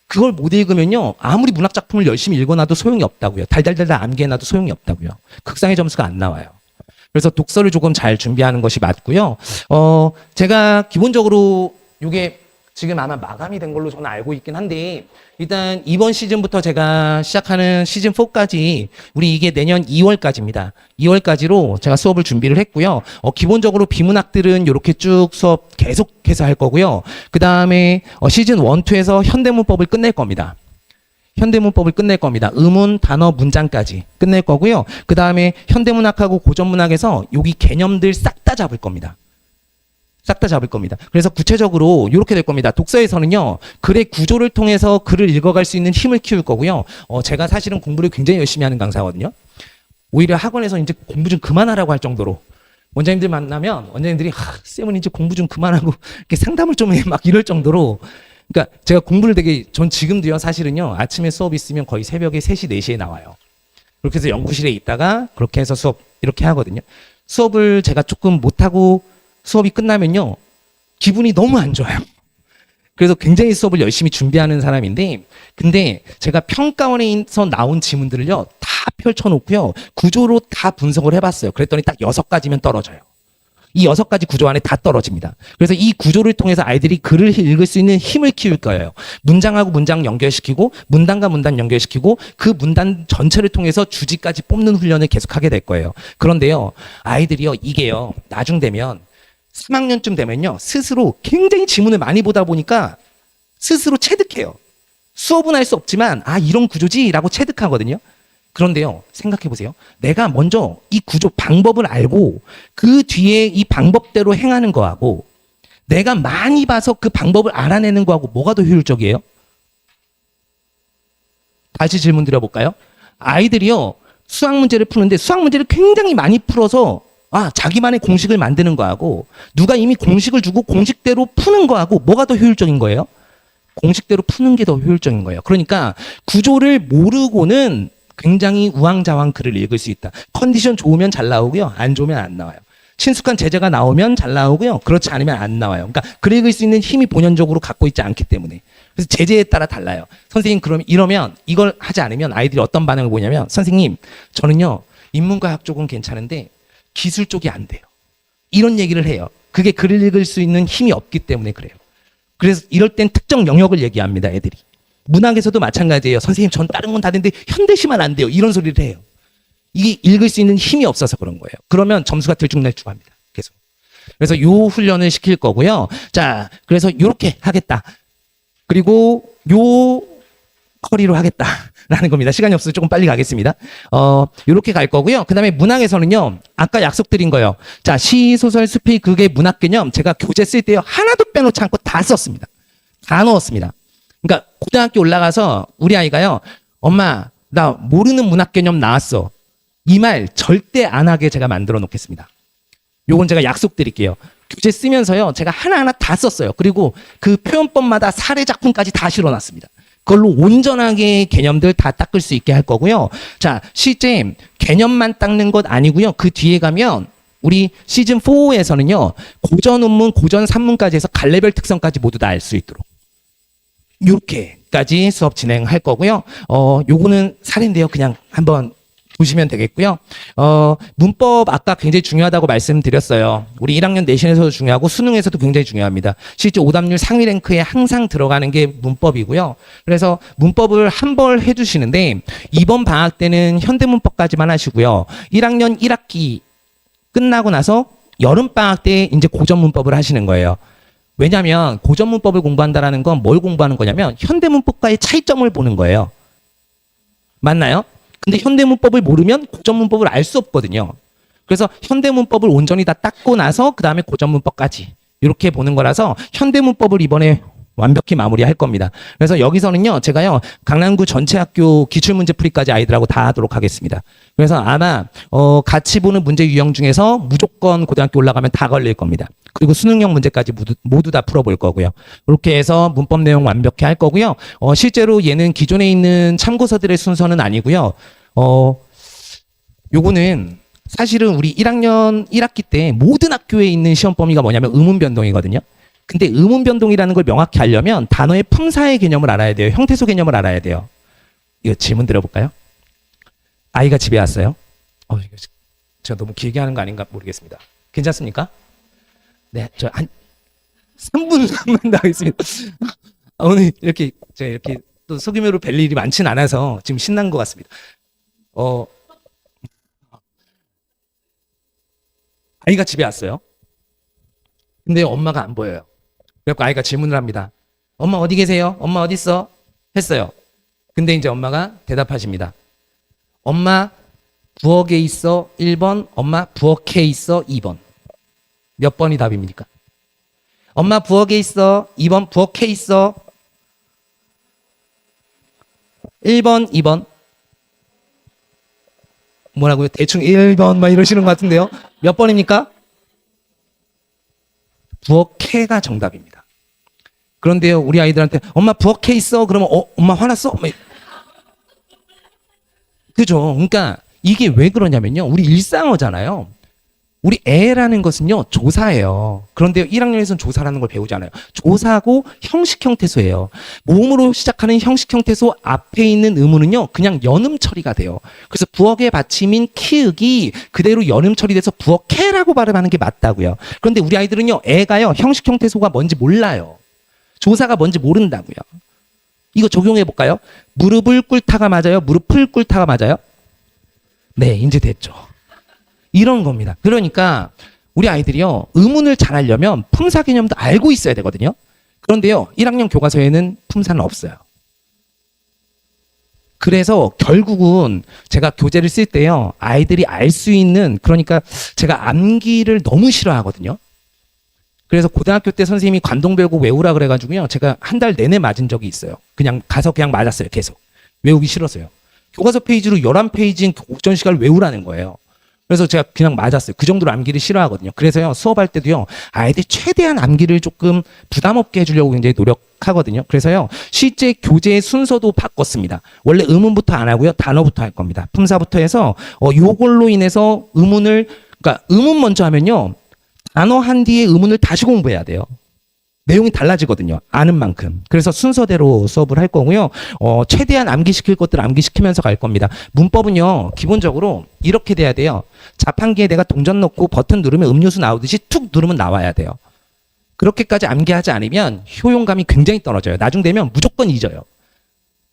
그걸 못 읽으면요. 아무리 문학 작품을 열심히 읽어놔도 소용이 없다고요. 달달달달 암기해놔도 소용이 없다고요. 극상의 점수가 안 나와요. 그래서 독서를 조금 잘 준비하는 것이 맞고요. 제가 기본적으로 이게 지금 아마 마감이 된 걸로 저는 알고 있긴 한데 일단 이번 시즌부터 제가 시작하는 시즌 4까지 우리 이게 내년 2월까지입니다. 2월까지로 제가 수업을 준비를 했고요. 기본적으로 비문학들은 이렇게 쭉 수업 계속해서 할 거고요. 그 다음에 시즌 1, 2에서 현대문법을 끝낼 겁니다. 현대문법을 끝낼 겁니다. 의문, 단어, 문장까지 끝낼 거고요. 그 다음에 현대문학하고 고전문학에서 여기 개념들 싹 다 잡을 겁니다. 싹 다 잡을 겁니다. 그래서 구체적으로 이렇게 될 겁니다. 독서에서는요. 글의 구조를 통해서 글을 읽어갈 수 있는 힘을 키울 거고요. 제가 사실은 공부를 굉장히 열심히 하는 강사거든요. 오히려 학원에서 이제 공부 좀 그만하라고 할 정도로 원장님들 만나면 원장님들이 쌤은 이제 공부 좀 그만하고 이렇게 상담을 좀 해 막 이럴 정도로 그러니까 제가 공부를 되게 전 지금도요 사실은요 아침에 수업 있으면 거의 새벽에 3시 4시에 나와요. 그렇게 해서 연구실에 있다가 그렇게 해서 수업 이렇게 하거든요. 수업을 제가 조금 못하고 수업이 끝나면요 기분이 너무 안 좋아요. 그래서 굉장히 수업을 열심히 준비하는 사람인데 근데 제가 평가원에서 나온 지문들을요 다 펼쳐놓고요 구조로 다 분석을 해봤어요. 그랬더니 딱 6가지면 떨어져요. 이 6가지 구조 안에 다 떨어집니다. 그래서 이 구조를 통해서 아이들이 글을 읽을 수 있는 힘을 키울 거예요. 문장하고 문장 연결시키고 문단과 문단 연결시키고 그 문단 전체를 통해서 주지까지 뽑는 훈련을 계속하게 될 거예요. 그런데요. 아이들이요. 이게요. 나중 되면 3학년쯤 되면요. 스스로 굉장히 지문을 많이 보다 보니까 스스로 체득해요. 수업은 할 수 없지만 이런 구조지라고 체득하거든요. 그런데요. 생각해 보세요. 내가 먼저 이 구조 방법을 알고 그 뒤에 이 방법대로 행하는 거하고 내가 많이 봐서 그 방법을 알아내는 거하고 뭐가 더 효율적이에요? 다시 질문 드려볼까요? 아이들이요. 수학 문제를 푸는데 수학 문제를 굉장히 많이 풀어서 자기만의 공식을 만드는 거하고 누가 이미 공식을 주고 공식대로 푸는 거하고 뭐가 더 효율적인 거예요? 공식대로 푸는 게 더 효율적인 거예요. 그러니까 구조를 모르고는 굉장히 우왕좌왕 글을 읽을 수 있다. 컨디션 좋으면 잘 나오고요. 안 좋으면 안 나와요. 친숙한 제자가 나오면 잘 나오고요. 그렇지 않으면 안 나와요. 그러니까 글 읽을 수 있는 힘이 본연적으로 갖고 있지 않기 때문에. 그래서 제재에 따라 달라요. 선생님 그럼 이러면 이걸 하지 않으면 아이들이 어떤 반응을 보냐면 선생님 저는요 인문과학 쪽은 괜찮은데 기술 쪽이 안 돼요. 이런 얘기를 해요. 그게 글을 읽을 수 있는 힘이 없기 때문에 그래요. 그래서 이럴 땐 특정 영역을 얘기합니다. 애들이. 문학에서도 마찬가지예요. 선생님 전 다른 건 다 되는데 현대시만 안 돼요. 이런 소리를 해요. 이게 읽을 수 있는 힘이 없어서 그런 거예요. 그러면 점수가 들쭉날쭉합니다. 계속. 그래서 요 훈련을 시킬 거고요. 자, 그래서 요렇게 하겠다. 그리고 요 커리로 하겠다라는 겁니다. 시간이 없어서 조금 빨리 가겠습니다. 요렇게 갈 거고요. 그 다음에 문학에서는요. 아까 약속드린 거요. 자, 시, 소설, 수필, 극의 문학 개념 제가 교재 쓸 때요. 하나도 빼놓지 않고 다 썼습니다. 다 넣었습니다. 그러니까 고등학교 올라가서 우리 아이가요. 엄마, 나 모르는 문학 개념 나왔어. 이 말 절대 안 하게 제가 만들어 놓겠습니다. 요건 제가 약속드릴게요. 교재 쓰면서요. 제가 하나하나 다 썼어요. 그리고 그 표현법마다 사례 작품까지 다 실어놨습니다. 그걸로 온전하게 개념들 다 닦을 수 있게 할 거고요. 자, 실제 개념만 닦는 것 아니고요. 그 뒤에 가면 우리 시즌 4에서는요. 고전 운문, 고전 산문까지 해서 갈래별 특성까지 모두 다 알 수 있도록 이렇게까지 수업 진행할 거고요. 요거는 사례인데요. 그냥 한번 보시면 되겠고요. 문법 아까 굉장히 중요하다고 말씀드렸어요. 우리 1학년 내신에서도 중요하고 수능에서도 굉장히 중요합니다. 실제 오답률 상위 랭크에 항상 들어가는 게 문법이고요. 그래서 문법을 한 벌 해주시는데 이번 방학 때는 현대문법까지만 하시고요. 1학년 1학기 끝나고 나서 여름방학 때 이제 고전문법을 하시는 거예요. 왜냐하면 고전문법을 공부한다는 건 뭘 공부하는 거냐면 현대문법과의 차이점을 보는 거예요. 맞나요? 근데 현대문법을 모르면 고전문법을 알 수 없거든요. 그래서 현대문법을 온전히 다 닦고 나서 그 다음에 고전문법까지 이렇게 보는 거라서 현대문법을 이번에 완벽히 마무리할 겁니다. 그래서 여기서는요, 제가요, 강남구 전체 학교 기출문제 풀이까지 아이들하고 다 하도록 하겠습니다. 그래서 아마, 같이 보는 문제 유형 중에서 무조건 고등학교 올라가면 다 걸릴 겁니다. 그리고 수능형 문제까지 모두 다 풀어볼 거고요. 이렇게 해서 문법 내용 완벽히 할 거고요. 실제로 얘는 기존에 있는 참고서들의 순서는 아니고요. 요거는 사실은 우리 1학년 1학기 때 모든 학교에 있는 시험 범위가 뭐냐면 의문 변동이거든요. 근데 의문 변동이라는 걸 명확히 알려면 단어의 품사의 개념을 알아야 돼요. 형태소 개념을 알아야 돼요. 이거 질문 드려볼까요? 아이가 집에 왔어요. 이거 제가 너무 길게 하는 거 아닌가 모르겠습니다. 괜찮습니까? 네, 저 한 3분만 나가겠습니다. 오늘 이렇게 제가 이렇게 또 소규모로 뵐 일이 많진 않아서 지금 신난 것 같습니다. 아이가 집에 왔어요. 근데 엄마가 안 보여요. 그래서 아이가 질문을 합니다. 엄마 어디 계세요? 엄마 어디 있어? 했어요. 근데 이제 엄마가 대답하십니다. 엄마 부엌에 있어 1번, 엄마 부엌에 있어 2번. 몇 번이 답입니까? 엄마 부엌에 있어 2번, 부엌에 있어 1번, 2번. 뭐라고요? 대충 1번 막 이러시는 것 같은데요. 몇 번입니까? 부엌에가 정답입니다. 그런데요, 우리 아이들한테 엄마 부엌에 있어. 그러면 엄마 화났어? 그죠? 그러니까 이게 왜 그러냐면요. 우리 일상어잖아요. 우리 애라는 것은요, 조사예요. 그런데 1학년에서는 조사라는 걸 배우잖아요. 조사고 형식 형태소예요. 모음으로 시작하는 형식 형태소 앞에 있는 의문은요, 그냥 연음 처리가 돼요. 그래서 부엌의 받침인 키읔이 그대로 연음 처리돼서 부엌해라고 발음하는 게 맞다고요. 그런데 우리 아이들은요, 애가요, 형식 형태소가 뭔지 몰라요. 조사가 뭔지 모른다고요. 이거 적용해 볼까요? 무릎을 꿇다가 맞아요? 무릎을 꿇다가 맞아요? 네, 이제 됐죠. 이런 겁니다. 그러니까 우리 아이들이요, 의문을 잘 하려면 품사 개념도 알고 있어야 되거든요. 그런데요, 1학년 교과서에는 품사는 없어요. 그래서 결국은 제가 교재를 쓸 때요, 아이들이 알 수 있는, 그러니까 제가 암기를 너무 싫어하거든요. 그래서 고등학교 때 선생님이 관동별고 외우라 그래가지고요, 제가 한 달 내내 맞은 적이 있어요. 그냥 가서 그냥 맞았어요, 계속. 외우기 싫어서요. 교과서 페이지로 11페이지인 곡전 시간을 외우라는 거예요. 그래서 제가 그냥 맞았어요. 그 정도로 암기를 싫어하거든요. 그래서요, 수업할 때도요, 아이들 최대한 암기를 조금 부담 없게 해주려고 굉장히 노력하거든요. 그래서요, 실제 교재의 순서도 바꿨습니다. 원래 의문부터 안 하고요, 단어부터 할 겁니다. 품사부터 해서 요걸로 인해서 그러니까 의문 먼저 하면요, 단어 한 뒤에 의문을 다시 공부해야 돼요. 내용이 달라지거든요. 아는 만큼. 그래서 순서대로 수업을 할 거고요. 최대한 암기시킬 것들을 암기시키면서 갈 겁니다. 문법은요, 기본적으로 이렇게 돼야 돼요. 자판기에 내가 동전 넣고 버튼 누르면 음료수 나오듯이 툭 누르면 나와야 돼요. 그렇게까지 암기하지 않으면 효용감이 굉장히 떨어져요. 나중 되면 무조건 잊어요.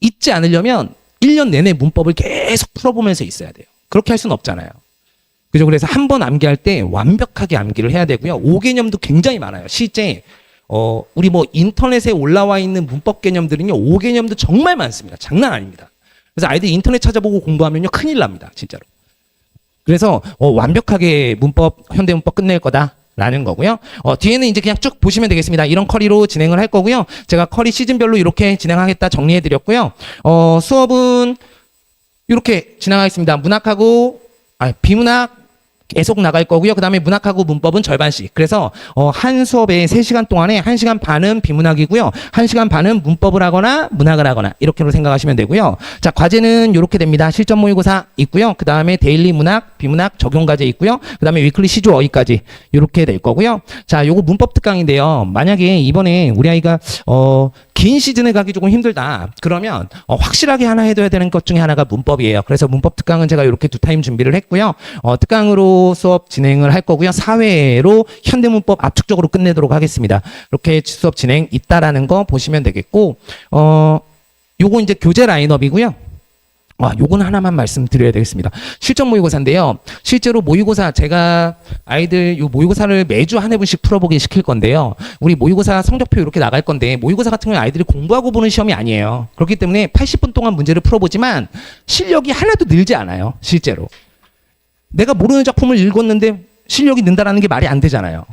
잊지 않으려면 1년 내내 문법을 계속 풀어보면서 있어야 돼요. 그렇게 할 수는 없잖아요. 그죠? 그래서 한 번 암기할 때 완벽하게 암기를 해야 되고요. 5개념도 굉장히 많아요. 실제 우리 뭐 인터넷에 올라와 있는 문법 개념들은요, 5개념도 정말 많습니다. 장난 아닙니다. 그래서 아이들 인터넷 찾아보고 공부하면요, 큰일 납니다. 진짜로. 그래서 완벽하게 현대 문법 끝낼 거다라는 거고요. 뒤에는 이제 그냥 쭉 보시면 되겠습니다. 이런 커리로 진행을 할 거고요. 제가 커리 시즌별로 이렇게 진행하겠다 정리해 드렸고요. 수업은 이렇게 진행하겠습니다. 비문학 계속 나갈 거고요. 그 다음에 문학하고 문법은 절반씩. 그래서 한 수업에 3시간 동안에 1시간 반은 비문학이고요. 1시간 반은 문법을 하거나 문학을 하거나 이렇게로 생각하시면 되고요. 자, 과제는 이렇게 됩니다. 실전 모의고사 있고요. 그 다음에 데일리 문학, 비문학 적용 과제 있고요. 그 다음에 위클리 시조 어휘까지 이렇게 될 거고요. 자, 요거 문법 특강인데요. 만약에 이번에 우리 아이가 긴 시즌에 가기 조금 힘들다. 그러면 확실하게 하나 해둬야 되는 것 중에 하나가 문법이에요. 그래서 문법 특강은 제가 이렇게 2타임 준비를 했고요. 특강으로 수업 진행을 할 거고요. 사회로 현대문법 압축적으로 끝내도록 하겠습니다. 이렇게 수업 진행 있다라는 거 보시면 되겠고, 요거 이제 교재 라인업이고요. 요건 하나만 말씀드려야 되겠습니다. 실전 모의고사인데요. 실제로 모의고사, 제가 아이들 요 모의고사를 매주 한 회분씩 풀어보게 시킬 건데요. 우리 모의고사 성적표 이렇게 나갈 건데, 모의고사 같은 경우에 아이들이 공부하고 보는 시험이 아니에요. 그렇기 때문에 80분 동안 문제를 풀어보지만 실력이 하나도 늘지 않아요. 실제로. 내가 모르는 작품을 읽었는데 실력이 는다라는 게 말이 안 되잖아요.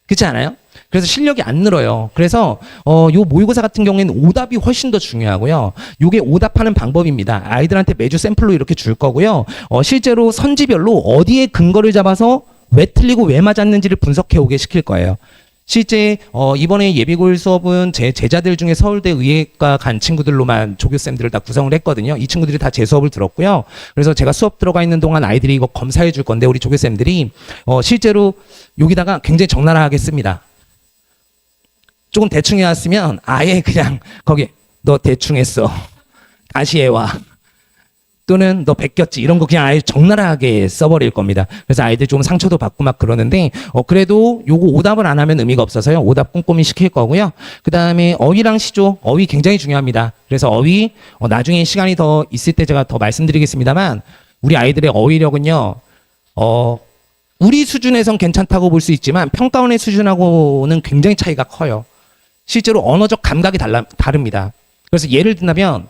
그렇지 않아요? 그래서 실력이 안 늘어요. 그래서 요 모의고사 같은 경우에는 오답이 훨씬 더 중요하고요. 요게 오답하는 방법입니다. 아이들한테 매주 샘플로 이렇게 줄 거고요. 실제로 선지별로 어디에 근거를 잡아서 왜 틀리고 왜 맞았는지를 분석해 오게 시킬 거예요. 실제 이번에 예비고일 수업은 제 제자들 중에 서울대 의예과 간 친구들로만 조교쌤들을 다 구성을 했거든요. 이 친구들이 다 제 수업을 들었고요. 그래서 제가 수업 들어가 있는 동안 아이들이 이거 검사해 줄 건데, 우리 조교쌤들이 실제로 여기다가 굉장히 적나라하게 씁니다. 조금 대충 해왔으면 아예 그냥 거기 너 대충 했어, 다시 해와, 또는 너 베꼈지, 이런 거 그냥 아예 적나라하게 써버릴 겁니다. 그래서 아이들 좀 상처도 받고 막 그러는데, 그래도 요거 오답을 안 하면 의미가 없어서요. 오답 꼼꼼히 시킬 거고요. 그 다음에 어휘랑 시조, 어휘 굉장히 중요합니다. 그래서 어휘 나중에 시간이 더 있을 때 제가 더 말씀드리겠습니다만, 우리 아이들의 어휘력은요, 우리 수준에선 괜찮다고 볼 수 있지만 평가원의 수준하고는 굉장히 차이가 커요. 실제로 언어적 감각이 다릅니다. 그래서 예를 든다면,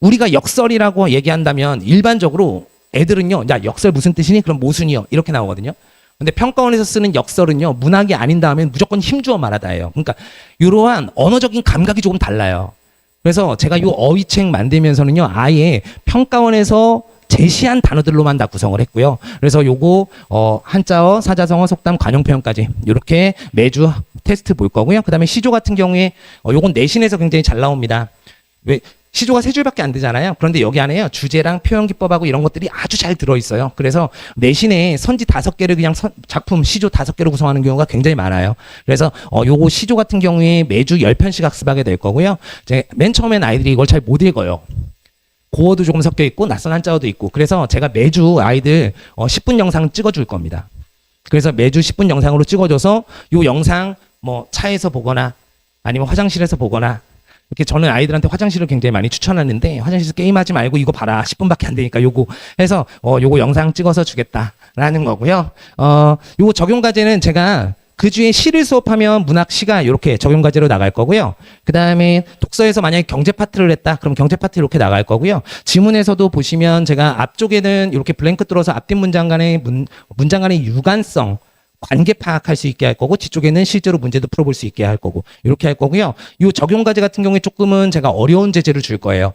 우리가 역설이라고 얘기한다면 일반적으로 애들은요, 야, 역설 무슨 뜻이니? 그럼 모순이요, 이렇게 나오거든요. 근데 평가원에서 쓰는 역설은요, 문학이 아닌 다음엔 무조건 힘주어 말하다예요. 그러니까 이러한 언어적인 감각이 조금 달라요. 그래서 제가 이 어휘책 만들면서는요, 아예 평가원에서 제시한 단어들로만 다 구성을 했고요. 그래서 요거 한자어, 사자성어, 속담, 관용표현까지 이렇게 매주 테스트 볼 거고요. 그 다음에 시조 같은 경우에 요건 내신에서 굉장히 잘 나옵니다. 왜? 시조가 3줄밖에 안 되잖아요. 그런데 여기 안에요, 주제랑 표현기법하고 이런 것들이 아주 잘 들어있어요. 그래서 내신에 선지 5개를 그냥 작품 시조 5개로 구성하는 경우가 굉장히 많아요. 그래서 요거 시조 같은 경우에 매주 10편씩 학습하게 될 거고요. 맨 처음엔 아이들이 이걸 잘 못 읽어요. 고어도 조금 섞여 있고 낯선 한자어도 있고. 그래서 제가 매주 아이들 10분 영상 찍어줄 겁니다. 그래서 매주 10분 영상으로 찍어줘서 요 영상 뭐 차에서 보거나 아니면 화장실에서 보거나 이렇게 저는 아이들한테 화장실을 굉장히 많이 추천하는데 화장실에서 게임하지 말고 이거 봐라 10분밖에 안 되니까 요거 해서 요거 영상 찍어서 주겠다라는 거고요. 요거 적용 과제는 제가 그 주에 시를 수업하면 문학 시가 이렇게 적용 과제로 나갈 거고요. 그 다음에 독서에서 만약에 경제 파트를 했다, 그럼 경제 파트 이렇게 나갈 거고요. 지문에서도 보시면 제가 앞쪽에는 이렇게 블랭크 뚫어서 앞뒷 문장 간의 문장 간의 유관성 관계 파악할 수 있게 할 거고 뒤쪽에는 실제로 문제도 풀어볼 수 있게 할 거고 이렇게 할 거고요. 이 적용 과제 같은 경우에 조금은 제가 어려운 제재를 줄 거예요.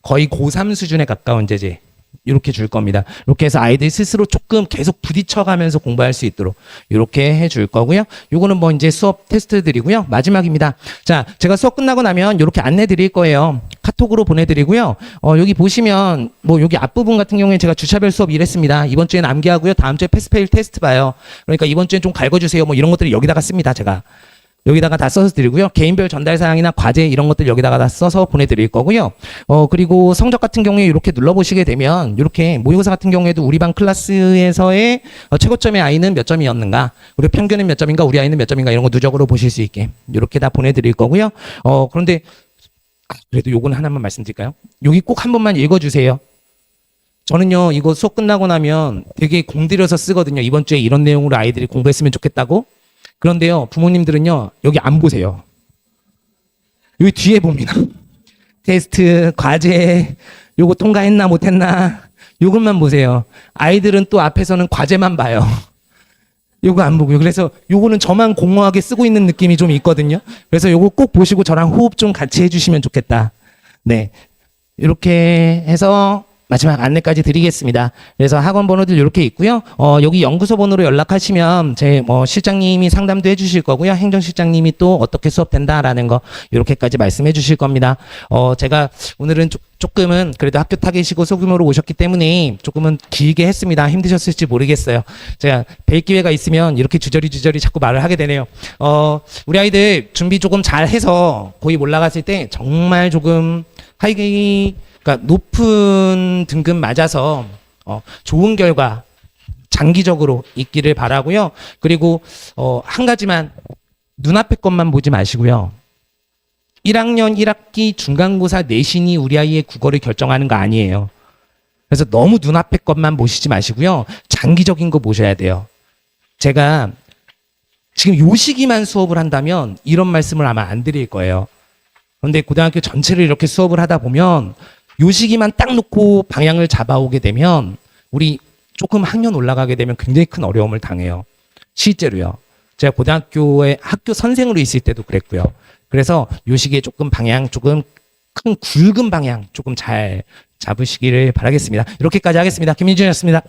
거의 고3 수준에 가까운 제재 이렇게 줄 겁니다. 이렇게 해서 아이들이 스스로 조금 계속 부딪혀가면서 공부할 수 있도록 이렇게 해줄 거고요. 요거는 뭐 이제 수업 테스트들이고요. 마지막입니다. 자, 제가 수업 끝나고 나면 이렇게 안내 드릴 거예요. 카톡으로 보내드리고요. 여기 보시면 뭐 여기 앞부분 같은 경우에 제가 주차별 수업 이랬습니다. 이번 주에는 암기하고요. 다음 주에 패스페일 테스트 봐요. 그러니까 이번 주엔 좀 갈궈주세요. 뭐 이런 것들을 여기다가 씁니다. 제가. 여기다가 다 써서 드리고요. 개인별 전달 사항이나 과제 이런 것들 여기다가 다 써서 보내드릴 거고요. 그리고 성적 같은 경우에 이렇게 눌러보시게 되면 이렇게 모의고사 같은 경우에도 우리 반 클래스에서의 최고점의 아이는 몇 점이었는가, 우리 평균은 몇 점인가, 우리 아이는 몇 점인가 이런 거 누적으로 보실 수 있게 이렇게 다 보내드릴 거고요. 그런데 그래도 요거는 하나만 말씀드릴까요? 여기 꼭 한 번만 읽어주세요. 저는요 이거 수업 끝나고 나면 되게 공들여서 쓰거든요. 이번 주에 이런 내용으로 아이들이 공부했으면 좋겠다고. 그런데요, 부모님들은요, 여기 안 보세요. 여기 뒤에 봅니다. 테스트, 과제, 요거 통과했나 못했나, 요것만 보세요. 아이들은 또 앞에서는 과제만 봐요. 요거 안 보고요. 그래서 요거는 저만 공허하게 쓰고 있는 느낌이 좀 있거든요. 그래서 요거 꼭 보시고 저랑 호흡 좀 같이 해주시면 좋겠다. 네. 이렇게 해서 마지막 안내까지 드리겠습니다. 그래서 학원 번호들 이렇게 있고요. 여기 연구소 번호로 연락하시면 제 실장님이 상담도 해주실 거고요. 행정실장님이 또 어떻게 수업된다라는 거 이렇게까지 말씀해 주실 겁니다. 제가 오늘은 조금은 그래도 학교 타겟이고 소규모로 오셨기 때문에 조금은 길게 했습니다. 힘드셨을지 모르겠어요. 제가 뵐 기회가 있으면 이렇게 주저리 자꾸 말을 하게 되네요. 우리 아이들 준비 조금 잘 해서 고입 올라갔을 때 정말 조금 그러니까 높은 등급 맞아서 좋은 결과 장기적으로 있기를 바라고요. 그리고 한 가지만 눈앞의 것만 보지 마시고요. 1학년 1학기 중간고사 내신이 우리 아이의 국어를 결정하는 거 아니에요. 그래서 너무 눈앞의 것만 보시지 마시고요. 장기적인 거 보셔야 돼요. 제가 지금 요 시기만 수업을 한다면 이런 말씀을 아마 안 드릴 거예요. 그런데 고등학교 전체를 이렇게 수업을 하다 보면 요 시기만 딱 놓고 방향을 잡아오게 되면 우리 조금 학년 올라가게 되면 굉장히 큰 어려움을 당해요. 실제로요. 제가 고등학교에 학교 선생으로 있을 때도 그랬고요. 그래서 요 시기에 조금 방향, 조금 큰 굵은 방향 조금 잘 잡으시기를 바라겠습니다. 이렇게까지 하겠습니다. 김민준이었습니다.